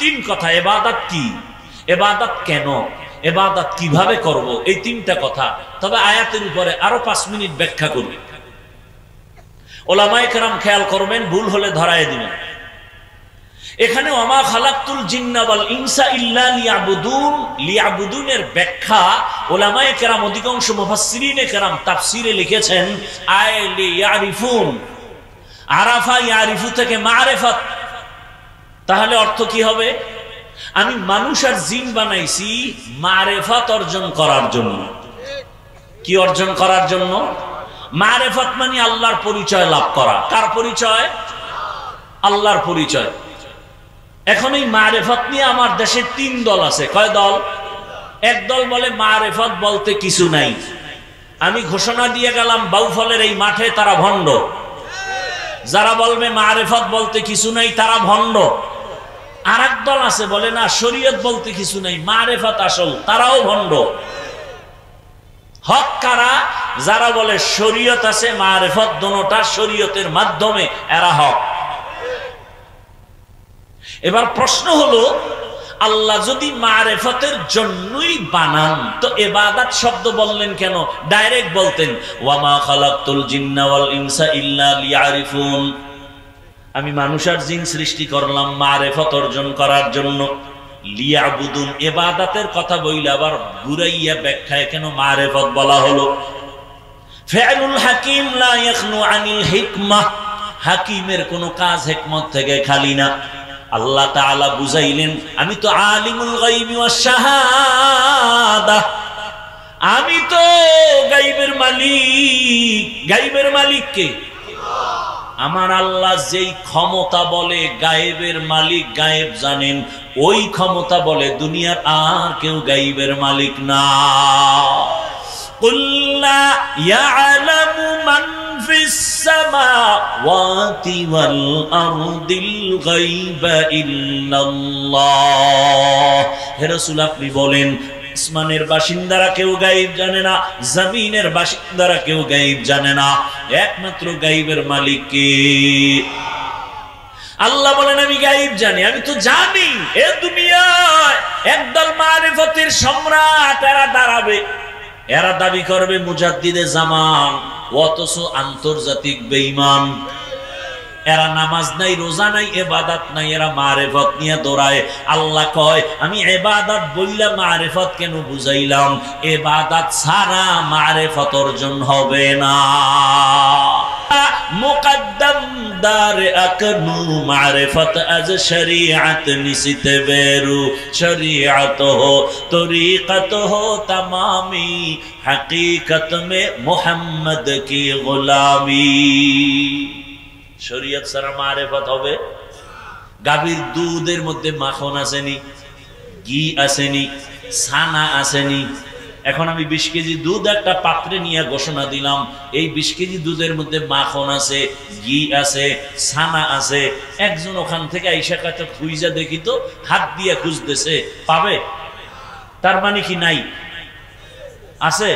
তিন কথা, ইবাদত কি, ইবাদত কেন, ইবাদত কিভাবে করব, এই তিনটা কথা। তবে আয়াতের উপরে আরো 5 মিনিট ব্যাখ্যা করব। ওলামায়ে কেরাম খেয়াল করবেন, ভুল হলে ধরায় দিবেন। এখানে ওয়ামা খালাকতুল জিন্না ওয়াল ইনসা ইল্লা লিয়াবুদুন, লিয়াবুদুনের ব্যাখ্যা ওলামায়ে কেরাম অধিকাংশ মুফাসসিরিনে কেরাম তাফসিরে লিখেছেন আই লিয়ারিফুন। আরাফা ইয়ারিফু থেকে মারিফাত, তাহলে অর্থ কি হবে? আমি মানুষ আর জিন বানাইছি মারিফাত অর্জন করার জন্য। কি অর্জন করার জন্য? মারিফাত মানে আল্লাহর পরিচয় লাভ করা। কার পরিচয়? আল্লাহর পরিচয়। এখন এই মারিফাত নিয়ে আমার দেশে 3 দল আছে। কয় দল? এক দল বলে মারিফাত বলতে কিছু নাই। আমি ঘোষণা দিয়ে গেলাম বাউফলের এই মাঠে তারা ভণ্ড। যারা বলবে মারিফাত বলতে কিছু নাই তারা ভণ্ড। আর এক দল আছে বলে না শরীয়ত বলতে কিছু নাই, মারিফাত আসল, তারাও ভণ্ড। হক কারা? যারা বলে শরীয়ত আছে মারিফাত দুটোটা শরীয়তের মাধ্যমে, এরা হক। এবার প্রশ্ন হলো, আল্লাহ যদি মারিফতের জন্যই বানান তো ইবাদত শব্দ বললেন কেন? ডাইরেক্ট বলতেন ওয়ামা খালাকতুল জিন্না ওয়াল ইনসা ইল্লা লিয়ারিফুন। আমি মানুষ আর জিন সৃষ্টি করলাম মারিফত অর্জন করার জন্য। লিয়াবুদুন ইবাদতের কথা বইলে আবার ঘুরাইয়া ব্যাখ্যায় কেন মারিফত বলা হলো? ফিআলুল হাকিম লা ইয়াখনু আনিল হিকমাহ। হাকিমের কোনো কাজ হিকমত থেকে খালি না। আল্লাহ তাআলা বুঝাইলেন আমি তো আলিমুল গায়বি ওয়াশ শাহাদা, আমি তো গায়বের মালিক। গায়বের মালিক কে? আমার আল্লাহ যেই ক্ষমতা বলে গায়েবের মালিক, গায়েব জানেন, ওই ক্ষমতা বলে দুনিয়ার আর কেউ গায়েবের মালিক না। কুল্লা ইয়ালামু মান ফিস সামাওয়াতি ওয়াল আরদিল গায়বা ইল্লাল্লাহ। হে রাসূল আপনি বলেন আসমানের বাসিন্দারা কেউ গায়েব জানে না, জমিনের বাসিন্দারা কেউ গায়েব জানে না, একমাত্র গায়েবের মালিক কে? আল্লাহ বলেন আমি গায়েব জানি। আমি তো জানি এ দুনিয়ায় একদল মারিফতের সম্রাট এরা দাঁড়াবে, এরা দাবি করবে মুজাদ্দিদে জামান, অথচ আন্তর্জাতিক বেঈমান। এরা নামাজ নাই, রোজা নাই, ইবাদত নাই, এরা মারিফত নিয়ে দৌড়ায়। আল্লাহ কয় আমি ইবাদত বললাম মারিফত কেন বুঝাইলাম? ইবাদত ছাড়া মারিফত অর্জন হবে না। মুকদ্দম দার আকনু মারিফত আজ শরীয়ত নিসিতে বেরু, শরীয়ত হো তরিকত হো তমামি, হकीकत में मोहम्मद की गुलामी। শরীয়ত ছাড়া মারিফত হবে? গাভীর দুধের মধ্যে মাখন আসেনি, ঘি আসেনি, ছানা আসেনি। এখন আমি 20 কেজি দুধ একটা পাত্রে নিয়ে ঘোষণা দিলাম এই 20 কেজি দুধের মধ্যে মাখন আছে, ঘি আছে, ছানা আছে। একজন ওখান থেকে আইসা কাছে খুঁজা দেখি তো, হাত দিয়ে খুঁজতেছে, পাবে? তার মানে কি নাই? আছে?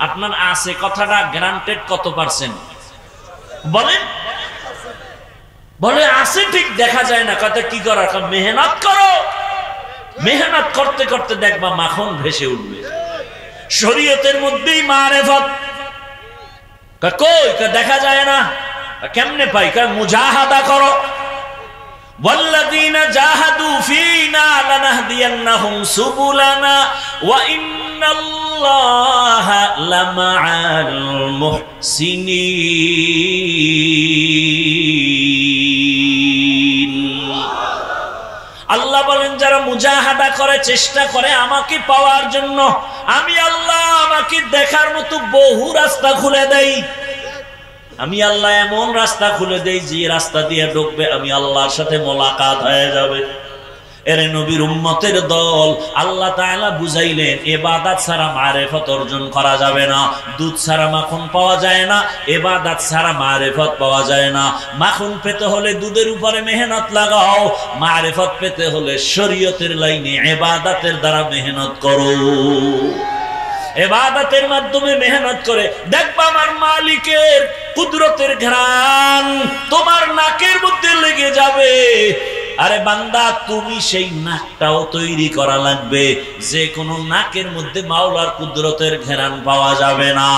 আপনার আছে কথাটা গ্রান্টেড কত পার্সেন্ট বলেন? বলে আছে ঠিক, দেখা যায় না। কথা কি করার? মেহনত করো, মেহনত করতে করতে দেখবা মাখন ভেসে উঠবে। শরীয়তের মধ্যেই মারিফত। কই? দেখা যায় না। কেমনে পাই? মুজাহাদা করো। ওয়াল্লাযীনা জাহাদু ফীনা লানাহদিয়ান্নাহুম সুবুলানা ওয়া ইন্নাল্লাহা লামাআল মুহসিনিন। আল্লাহ বলেন যারা মুজাহাদা করে, চেষ্টা করে আমাকে পাওয়ার জন্য, আমি আল্লাহ আমাকে দেখার মতো বহু রাস্তা খুলে দেই। আমি আল্লাহ এমন রাস্তা খুলে দেই যে রাস্তা দিয়ে ঢুকবে আমি আল্লাহর সাথে মোলাকাত হয়ে যাবে। এরে নবীর উম্মতের দল, আল্লাহ তাআলা বুঝাইলেন ইবাদত ছাড়া মারিফত অর্জন করা যাবে না, দুধ ছাড়া মাখন পাওয়া যায় না, ইবাদত ছাড়া মারিফত পাওয়া যায় না। মাখন পেতে হলে দুধের উপরে মেহনত লাগাও, মারিফত পেতে হলে শরীয়তের লাইনে ইবাদতের দ্বারা মেহনত করো। ইবাদতের মাধ্যমে মেহনত করে দেখবা আমার মালিকের কুদরতের ঘ্রাণ তোমার নাকের মধ্যে লেগে যাবে। আরে বান্দা, তুমি সেই নাকটাও তৈরি করা লাগবে, যে কোনো নাকের মধ্যে মাওলার কুদরতের ঘ্রাণ পাওয়া যাবে না।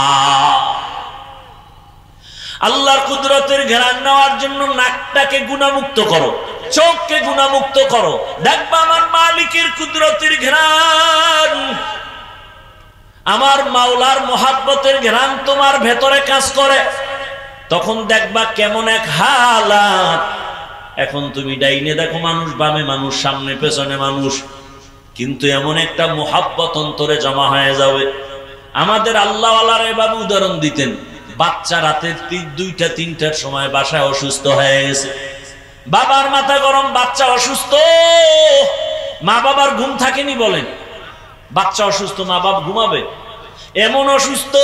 আল্লাহর কুদরতের ঘ্রাণ নেওয়ার জন্য নাকটাকে গুনাহমুক্ত করো, চোখকে গুনাহমুক্ত করো, দেখবা আমার মালিকের কুদরতের ঘ্রাণ, আমার মাওলার মহাব্বতের ঘ্রাণ তোমার ভেতরে কাজ করে। তখন দেখবা কেমন এক হালাত। এখন তুমি ডাইনে দেখো মানুষ, বামে মানুষ, সামনে পেছনে মানুষ, কিন্তু এমন একটা মোহাব্বত অন্তরে জমা হয়ে যাবে। আমাদের আল্লাহওয়ালারা এভাবে উদাহরণ দিতেন, বাচ্চা রাতে 2টা 3টার সময় বাসায় অসুস্থ হয়ে গেছে, বাবার মাথা গরম, বাচ্চা অসুস্থ, মা বাবার ঘুম থাকেনি বলেন, বাচ্চা অসুস্থ, মা বাপ ঘুমাবে? এমন অসুস্থ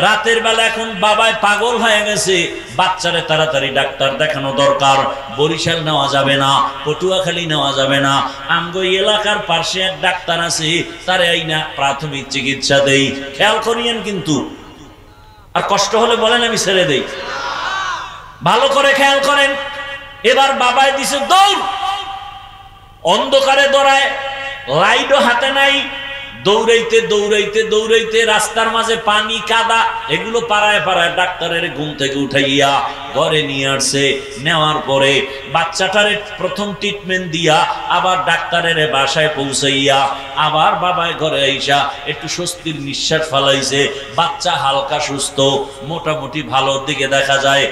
রাতের বেলা, এখন বাবায় পাগল হয়ে গেছে, বাচ্চারে তাড়াতাড়ি ডাক্তার দেখানো দরকার। বরিশাল নেওয়া যাবে না, পটুয়াখালী নেওয়া যাবে না, আমগো এলাকার পাশে এক ডাক্তার আছে, তারে আইনা প্রাথমিক চিকিৎসা দেই। খেয়াল করিয়েন কিন্তু, আর কষ্ট হলে বলেন আমি ছেড়ে দেই। ভালো করে খেয়াল করেন। এবার বাবায় দিছে দৌড়, অন্ধকারে দৌড়ায়, লাইটও হাতে নাই, দৌড়াইতে দৌড়াইতে দৌড়াইতে রাস্তার মাঝে পানি কাদা, এগুলো পাড়ায় পাড়ায় ডাক্তারের ঘুম থেকে উঠাইয়া ঘরে নিয়ে আসছে। নেওয়ার পরে বাচ্চাটারে প্রথম ট্রিটমেন্ট দিয়া আবার ডাক্তারের বাসায় পৌঁছাইয়া আবার বাবায় ঘরে আইসা একটু স্বস্তির নিঃশ্বাস ফেলাইছে। বাচ্চা হালকা সুস্থ, মোটামুটি ভালোর দিকে দেখা যায়।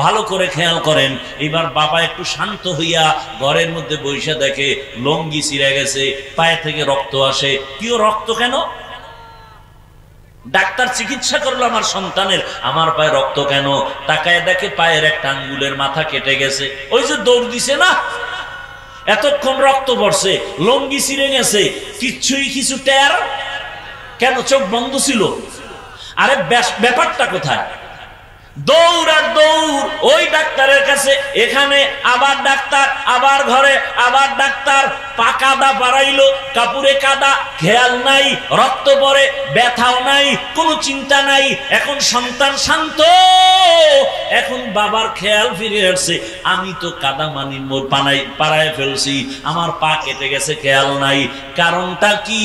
ভালো করে খেয়াল করেন। এবার বাবা একটু শান্ত হইয়া ঘরের মধ্যে বসে দেখে লঙ্গি ছিঁড়ে গেছে, পায়ে থেকে রক্ত আসে। কিও রক্ত কেন? ডাক্তার চিকিৎসা করলো আমার সন্তানের, আমার পায়ে রক্ত কেন? তাকায় দেখে পায়ের একটা আঙ্গুলের মাথা কেটে গেছে। ওই যে দৌড় দিছে না, এতক্ষণ রক্ত পড়ছে, লঙ্গি ছিঁড়ে গেছে, কিচ্ছুই কিছু টের কেন? চোখ বন্ধ ছিল। আরে ব্যাপারটা কোথায়? দৌড় আর দৌড় ওই ডাক্তারের কাছে, এখানে আবার ডাক্তার, আবার ঘরে আবার ডাক্তার। পা কাদা বাড়াইলো, কাপুরে কাদা, খেয়াল নাই, রক্ত পড়ে, ব্যথাও নাই, কোনো চিন্তা নাই। এখন সন্তান শান্ত, এখন বাবার খেয়াল ফিরে আসছে, আমি তো কাদা মানি পাড়ায় ফেলছি, আমার পা কেটে গেছে, খেয়াল নাই। কারণটা কি?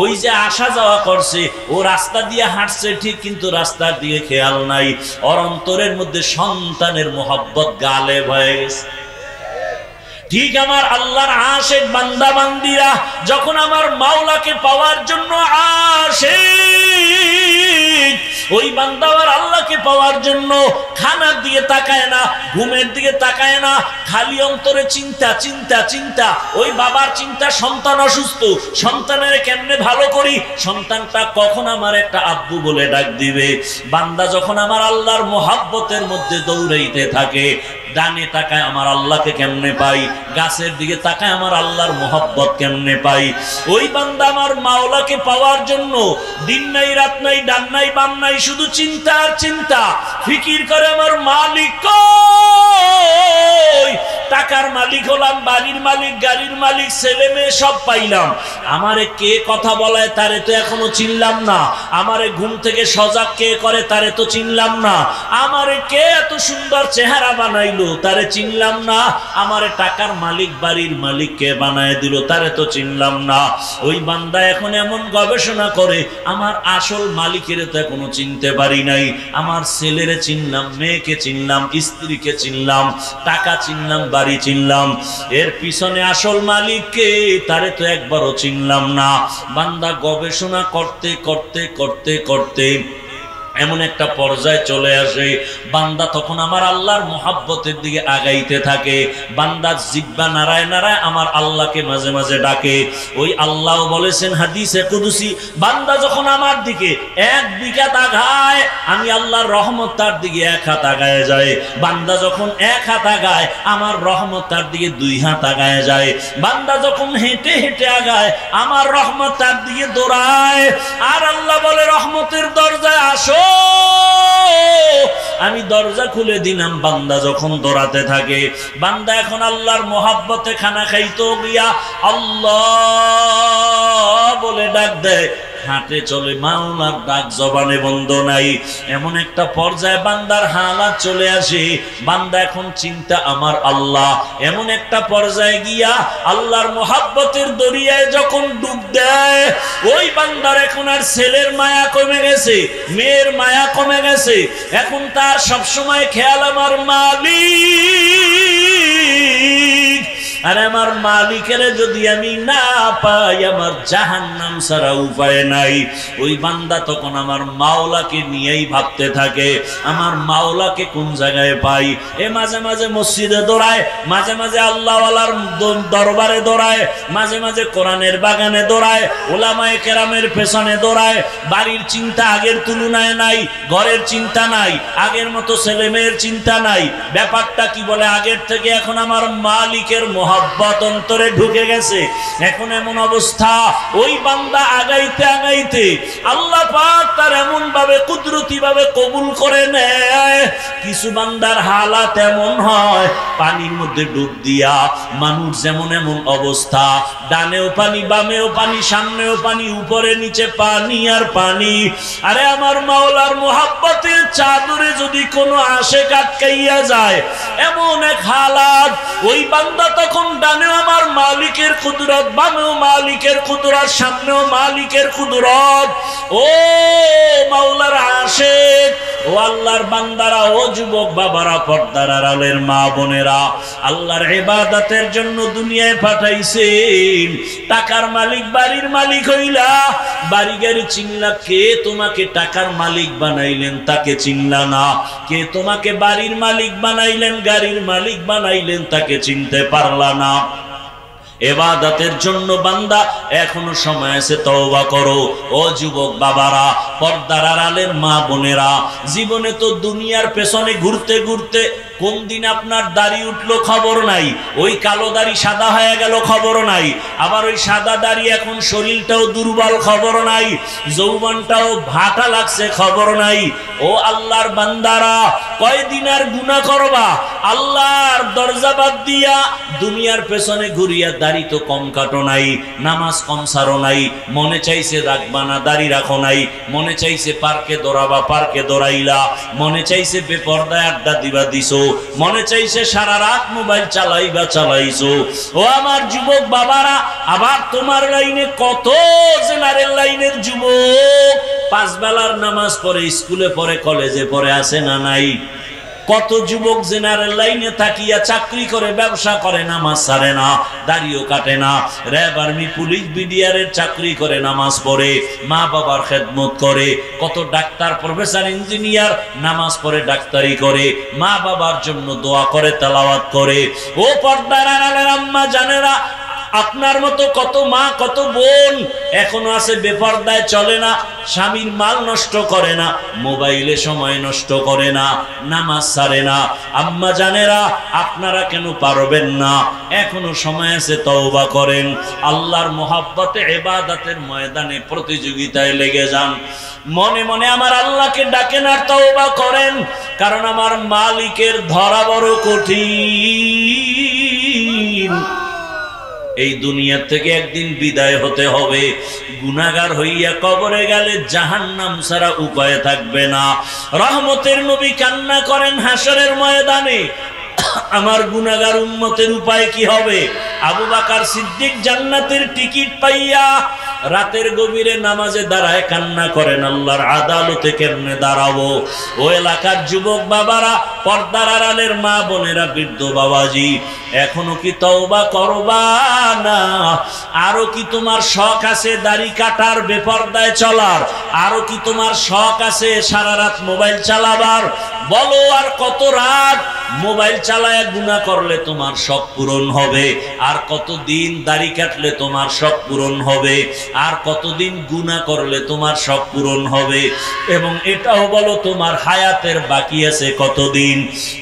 ওই যে আসা যাওয়া করছে, ও রাস্তা দিয়ে হাঁটছে ঠিক, কিন্তু রাস্তা দিয়ে খেয়াল নাই। ওর অন্তরের মধ্যে সন্তানের মোহাব্বত গালেব হয়ে গেছে। ঠিক আমার আল্লাহর আশিক বান্দা বান্দিরা যখন আমার মাওলাকে পাওয়ার জন্য আসে, ওই বান্দা আর আল্লাহকে পাওয়ার জন্য খানার দিকে তাকায় না, ঘুমের দিকে তাকায় না, খালি অন্তরে চিন্তা চিন্তা চিন্তা। ওই বাবার চিন্তা, সন্তান অসুস্থ, সন্তানের কেমনে ভালো করি, সন্তানটা কখন আমার একটা আব্বু বলে ডাক দিবে। বান্দা যখন আমার আল্লাহর মোহাব্বতের মধ্যে দৌড়াইতে থাকে, ডানে তাকায় আমার আল্লাহকে কেমনে পাই, গাছের দিকে তাকায় আমার আল্লাহর মোহাব্বত কেমনে পাই। ওই বান্দা আমার মাওলাকে পাওয়ার জন্য দিন নাই রাত নাই, ডান নাই বাম নাই, শুধু চিন্তা আর চিন্তা, ফিকির করে আমার মালিক কই। টাকার মালিক হলাম, বাড়ির মালিক, গাড়ির মালিক, ছেলে মেয়ে সব পাইলাম, আমারে কে কথা বলায় তারে তো এখনো চিনলাম না। আমারে ঘুম থেকে সজাগ কে করে তারে তো চিনলাম না। আমারে কে এত সুন্দর চেহারা বানাইলো তারে চিনলাম না। আমারে টাকার মালিক, বাড়ির মালিক কে বানায় দিল তারে তো চিনলাম না। ওই বান্দা এখন এমন গবেষণা করে, আমার আসল মালিকের তো এখনো চিনতে পারি নাই। আমার ছেলেরে চিনলাম, মেয়েকে চিনলাম, স্ত্রীকে চিনলাম, টাকা চিনলাম, বাড়ি চিনলাম, এর পিছনে আসল মালিককে তারে তো একবারও চিনলাম না। বান্দা গবেষণা করতে করতে করতে করতে এমন একটা পর্যায়ে চলে আসে বান্দা তখন আমার আল্লাহর মুহাব্বতের দিকে আগাইতে থাকে। বান্দা জিহ্বা নাড়ায় নাড়ায় আমার আল্লাহকে মাঝে মাঝে ডাকে। ওই আল্লাহ বলেছেন হাদিসে কুদসি, বান্দা যখন আমার দিকে 1 বিঘা আগায় আমি আল্লাহর রহমত তার দিকে 1 হাত আগায় যায়। বান্দা যখন 1 হাত আগায় আমার রহমত তার দিকে 2 হাত আগায় যায়। বান্দা যখন হেঁটে হেঁটে আগায় আমার রহমত তার দিকে দৌড়ায়। আর আল্লাহ বলে রহমতের দরজায় আসো, আমি দরজা খুলে দিলাম। বান্দা যখন দৌড়াতে থাকে, বান্দা এখন আল্লাহর মোহাব্বতে খানা খাইতো গিয়া আল্লাহ বলে ডাক দেয়, হাঁটে চলে, মাওলার ডাক জবানে বন্ধ নাই। এমন একটা পর্যায়ে বান্দার হালাত চলে আসে, বান্দা এখন চিন্তা আমার আল্লাহ। এমন একটা পর্যায়ে গিয়া আল্লাহর মোহাব্বতের দরিয়ায় যখন ডুব দেয়, ওই বান্দার এখন আর ছেলের মায়া কমে গেছে, মেয়ের মায়া কমে গেছে। এখন তার সবসময় খেয়াল আমার মালিক। আর আমার মালিকের যদি আমি না পাই আমার জাহান্নাম ছাড়া উপায় নাই। ওই বান্দা তখন আমার মাওলাকে নিয়েই ভাবতে থাকে, আমার মাওলাকে কোন জায়গায় পাই। এ মাঝে মাঝে মসজিদে দৌড়ায়, মাঝে মাঝে আল্লাহওয়ালার দরবারে দৌড়ায়, মাঝে মাঝে কোরআনের বাগানে দৌড়ায়, ওলামায়ে কেরামের পেছনে দৌড়ায়। বাড়ির চিন্তা আগের তুলনায় নাই, ঘরের চিন্তা নাই, আগের মতো ছেলে মেয়ের চিন্তা নাই। ব্যাপারটা কি বলে, আগের থেকে এখন আমার মালিকের মোহাব্বত অন্তরে ঢুকে গেছে। এখন এমন অবস্থা, ওই বান্দা আগাইতে আগাইতে আল্লাহ পাক তার এমন ভাবে কুদরতি ভাবে কবুল করে নেয়। কিছু বান্দার হালাত এমন হয়, পানির মধ্যে ডুব দিয়া মানুষ যেমন এমন অবস্থা, ডানেও পানি, বামেও পানি, সামনেও পানি, উপরে নিচে পানি আর পানি। আরে আমার মাওলার মোহাব্বতের চাদরে যদি কোনো আশিক আটকাইয়া যায়, এমন এক হালাত, ওই বান্দা তখন ডানেও আমার মালিকের কুদরত, বামেও মালিকের কুদরত, সামনেও মালিকের কুদরত। ও মাওলার আশিক, ও আল্লাহর বান্দারা, ও যুবক বাবারা, পর্দার আড়ালের মা বোনেরা, আল্লাহর ইবাদতের জন্য দুনিয়ায় পাঠাইছেন। টাকার মালিক, বাড়ির মালিক হইলা, বাড়ি গাড়ি চিনলা, কে তোমাকে টাকার মালিক বানাইলেন তাকে চিনলা না। কে তোমাকে বাড়ির মালিক বানাইলেন, গাড়ির মালিক বানাইলেন তাকে চিনতে পারলা না। ইবাদতের জন্য বান্দা এখনো সময় আছে, তওবা করো। ও যুবক বাবারা, পর্দার আড়ালের মা বোনেরা, জীবনে তো দুনিয়ার পেছনে ঘুরতে ঘুরতে কোন দিন আপনার দাড়ি উঠলো খবর নাই, ওই কালো দাড়ি সাদা হয়ে গেল খবর নাই, আবার ওই সাদা দাড়ি এখন শরীরটাও দুর্বল খবর নাই, যৌবনটাও ভাটা লাগছে খবর নাই। ও আল্লাহর বান্দারা, কয়দিন আর গুনাহ করবা? আল্লাহর দরজা বাদ দিয়া দুনিয়ার পেছনে ঘুরিয়া দাড়ি তো কম কাটো নাই, নামাজ কম সারো নাই, মনে চাইছে রাখবা না দাড়ি রাখো নাই, মনে চাইছে পার্কে দৌড়াবা পার্কে দৌড়াইলা, মনে চাইছে বেপর্দায় আড্ডা দিবা দিছো, মনে চাইছে সারা রাত মোবাইল চালাইবা চালাইছো। ও আমার যুবক বাবারা, আবার তোমার লাইনে কত জেনারেল লাইনের যুবক 5 বেলার নামাজ পড়ে, স্কুলে পড়ে, কলেজে পড়ে, আছে না নাই? কত যুবক জেনারেল লাইনে থাকিয়া চাকরি করে, ব্যবসা করে, নামাজ ছাড়ে না, দাড়িও কাটে না, র্যাব, আর্মি, পুলিশ, বিডিআরের চাকরি করে, নামাজ পড়ে, মা বাবার খেদমত করে। কত ডাক্তার, প্রফেসর, ইঞ্জিনিয়ার নামাজ পড়ে, ডাক্তারি করে, মা বাবার জন্য দোয়া করে, তেলাওয়াত করে। ও পর্দার আড়ালের আম্মা জানেরা, আপনার মতো কত মা কত বোন এখনো আছে বেপরদায় চলে না, স্বামীর মাল নষ্ট করে না, মোবাইলে সময় নষ্ট করে না, নামাজ ছাড়ে না। আম্মা জানেরা, আপনারা কেন পারবেন না? এখনো সময় আছে, তওবা করেন। আল্লাহর মোহাব্বতে ইবাদতের ময়দানে প্রতিযোগিতায় লেগে যান। মনে মনে আমার আল্লাহকে ডাকেন আর তওবা করেন, কারণ আমার মালিকের ধরা বড় কঠিন। এই দুনিয়া থেকে একদিন বিদায় হতে হবে। গুনাহগার হইয়া কবরে গেলে জাহান্নাম ছাড়া উপায় থাকবে না। রহমতের নবী কান্না করেন হাসরের ময়দানে, আমার গুনাহগার উম্মতের উপায় কি হবে? আবু বকর সিদ্দিক জান্নাতের টিকিট পাইয়া রাতের গভীরে নামাজে দাঁড়ায় কান্না করেন, আল্লাহর আদালতে কেমনে দাঁড়াবো? ও এলাকার যুবক বাবারা, পর্দার আড়ালের মা বোনেরা, বৃদ্ধ বাবাজি, এখনো কি তওবা করবা না? আরো কি তোমার শখ আছে দাড়ি কাটার, বেপরদায় চলার? আরো কি তোমার শখ আছে সারা রাত মোবাইল চালাবার? বলো আর কত রাত মোবাইল চালায় গুনাহ করলে তোমার শখ পূরণ হবে? আর কতদিন দাড়ি কাটলে তোমার শখ পূরণ হবে? আর কতদিন গুনাহ করলে তোমার শখ পূরণ হবে? এবং এটাও বলো তোমার হায়াতের বাকি আছে কতদিন?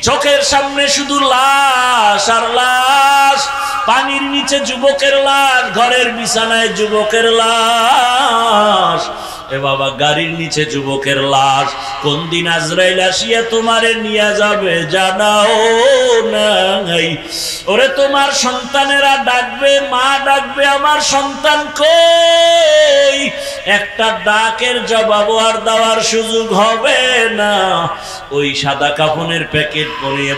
চোখের সামনে শুধু লাশ আর লাশ, পানির নিচে যুবকের লাশ, ঘরের বিছানায় যুবকের লাশ, এ বাবা গাড়ির নিচে যুবকের লাশ। কোন দিন আজরাইল আসিয়া তোমারে নিয়ে যাবে জানাও নাই। ওরে তোমার সন্তানেরা ডাকবে, মা ডাকবে, আমার সন্তান কই? একটা ডাকের জবাব আর দেওয়ার সুযোগ হবে না। ওই সাদা কাফনের প্যাকেট পরিয়ে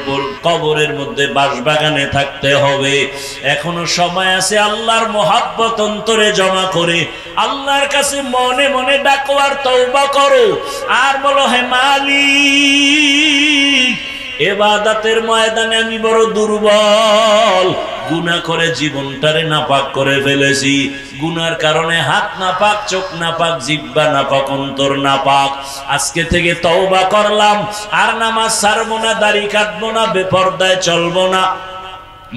কবরের মধ্যে বাঁশবাগানে থাকতে হবে। এখনো সময় আছে, আল্লাহর মোহাব্বত অন্তরে জমা করে আল্লাহর কাছে মনে মনে ডাকো আর তওবা করো আর বলো, হে মালিক, ইবাদতের ময়দানে আমি বড় দুর্বল, গুনাহ করে জীবনটারে নাপাক করে ফেলেছি। গুনার কারণে হাত নাপাক, চোখ নাপাক, জিহ্বা নাপাক, অন্তর নাপাক। আজকে থেকে তওবা করলাম, আর নামাজ ছাড়বো না, দাড়ি কাটবো না, বেপরদায় চলবো না।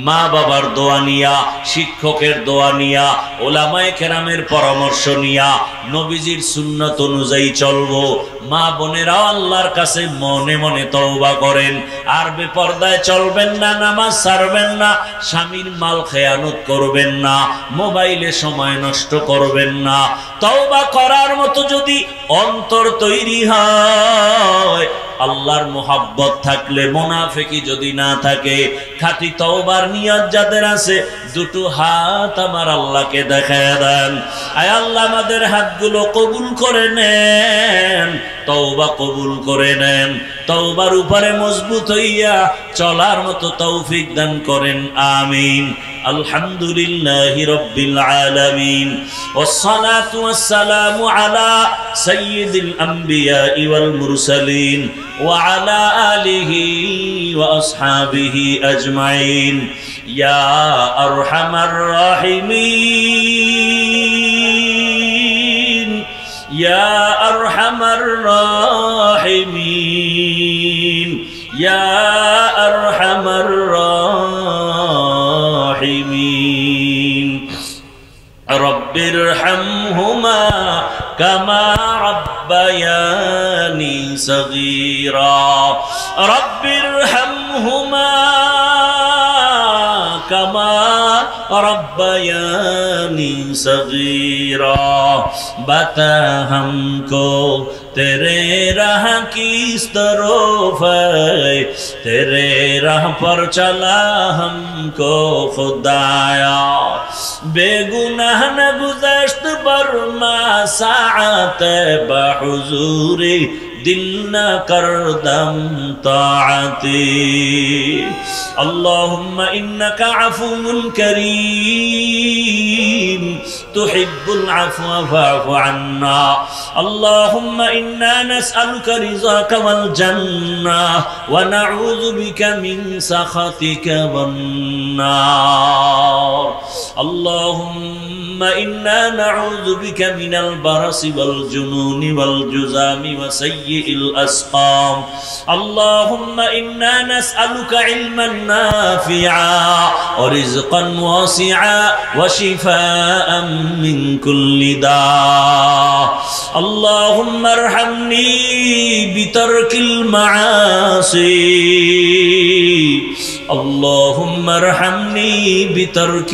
মা বাবার দোয়া নিয়া, শিক্ষকের দোয়া নিয়া, ওলামায়ে কেরামের পরামর্শ নিয়া নবীজির সুন্নাত অনুযায়ী চলবো। মা বোনেরাও আল্লাহর কাছে মনে মনে তওবা করেন, আর বেপরদায় চলবেন না, নামাজ ছাড়বেন না, স্বামীর মাল খেয়ানত করবেন না, মোবাইলে সময় নষ্ট করবেন না। তওবা করার মতো যদি অন্তর তৈরি হয়, আল্লাহর মোহাব্বত থাকলে, মুনাফিকি যদি না থাকে, খাঁটি তওবার নিয়ত যাদের আছে, দুটো হাত আমার আল্লাহকে দেখায় দেন। আয় আল্লাহ, আমাদের হাতগুলো কবুল করে নেন, তওবা কবুল করে নেন, তওবার উপরে মজবুত হইয়া চলার মতো তৌফিক দান করেন, আমিন। আলহামদুলিল্লাহি রাব্বিল আলামিন, ওয়াসসালাতু ওয়াসসালামু আলা সাইয়্যিদিল আমবিয়া ওয়াল মুরসালিন ওয়া আলা আলিহি ওয়া আসহাবিহি আজমাইন। ইয়া আরহামার রাহিমিন, ইয়া আরহামার রাহিমিন, ইয়া আরহামার রাহিমিন। রব্বিরহামহুমা কামা রাব্বায়ানি সগীরা, রব্বিরহামহুমা কামা रब्बयानी सगीरा। बता हमको तेरे राह किस तरफ है, तेरे राह पर चला हमको खुदाया। बेगुनाह न गुज़श्त बरमा साअत बहुज़ूरी, दिल न करदम ताअती। अल्लाहुम्मा इन्नका अफ़ुव्वुन करीम तुहिब्बुल अफ़्व फ़अफ़ु अन्ना। अल्लाहुम्मा इन्ना नस्अलुका रिज़ाका वल जन्नह व नऊज़ु बिका मिन सख़तिका वन नार। अल्लाहुम्मा इन्ना नऊज़ु बिका मिनल बरसि वल जुनूनि वल जुज़ामि व सय्यिल अस्क़ाम। अल्लाहुम्मा इन्ना नस्अलुका इल्मन नाफ़िआ व रिज़्क़न वासिआ व शिफ़ाअन मिन कुल्लि दा। अल्लाहुम्मा अर्हमनी बितर्किल मआसी। अल्लाहुम्मा अर्हमनी बितर्किल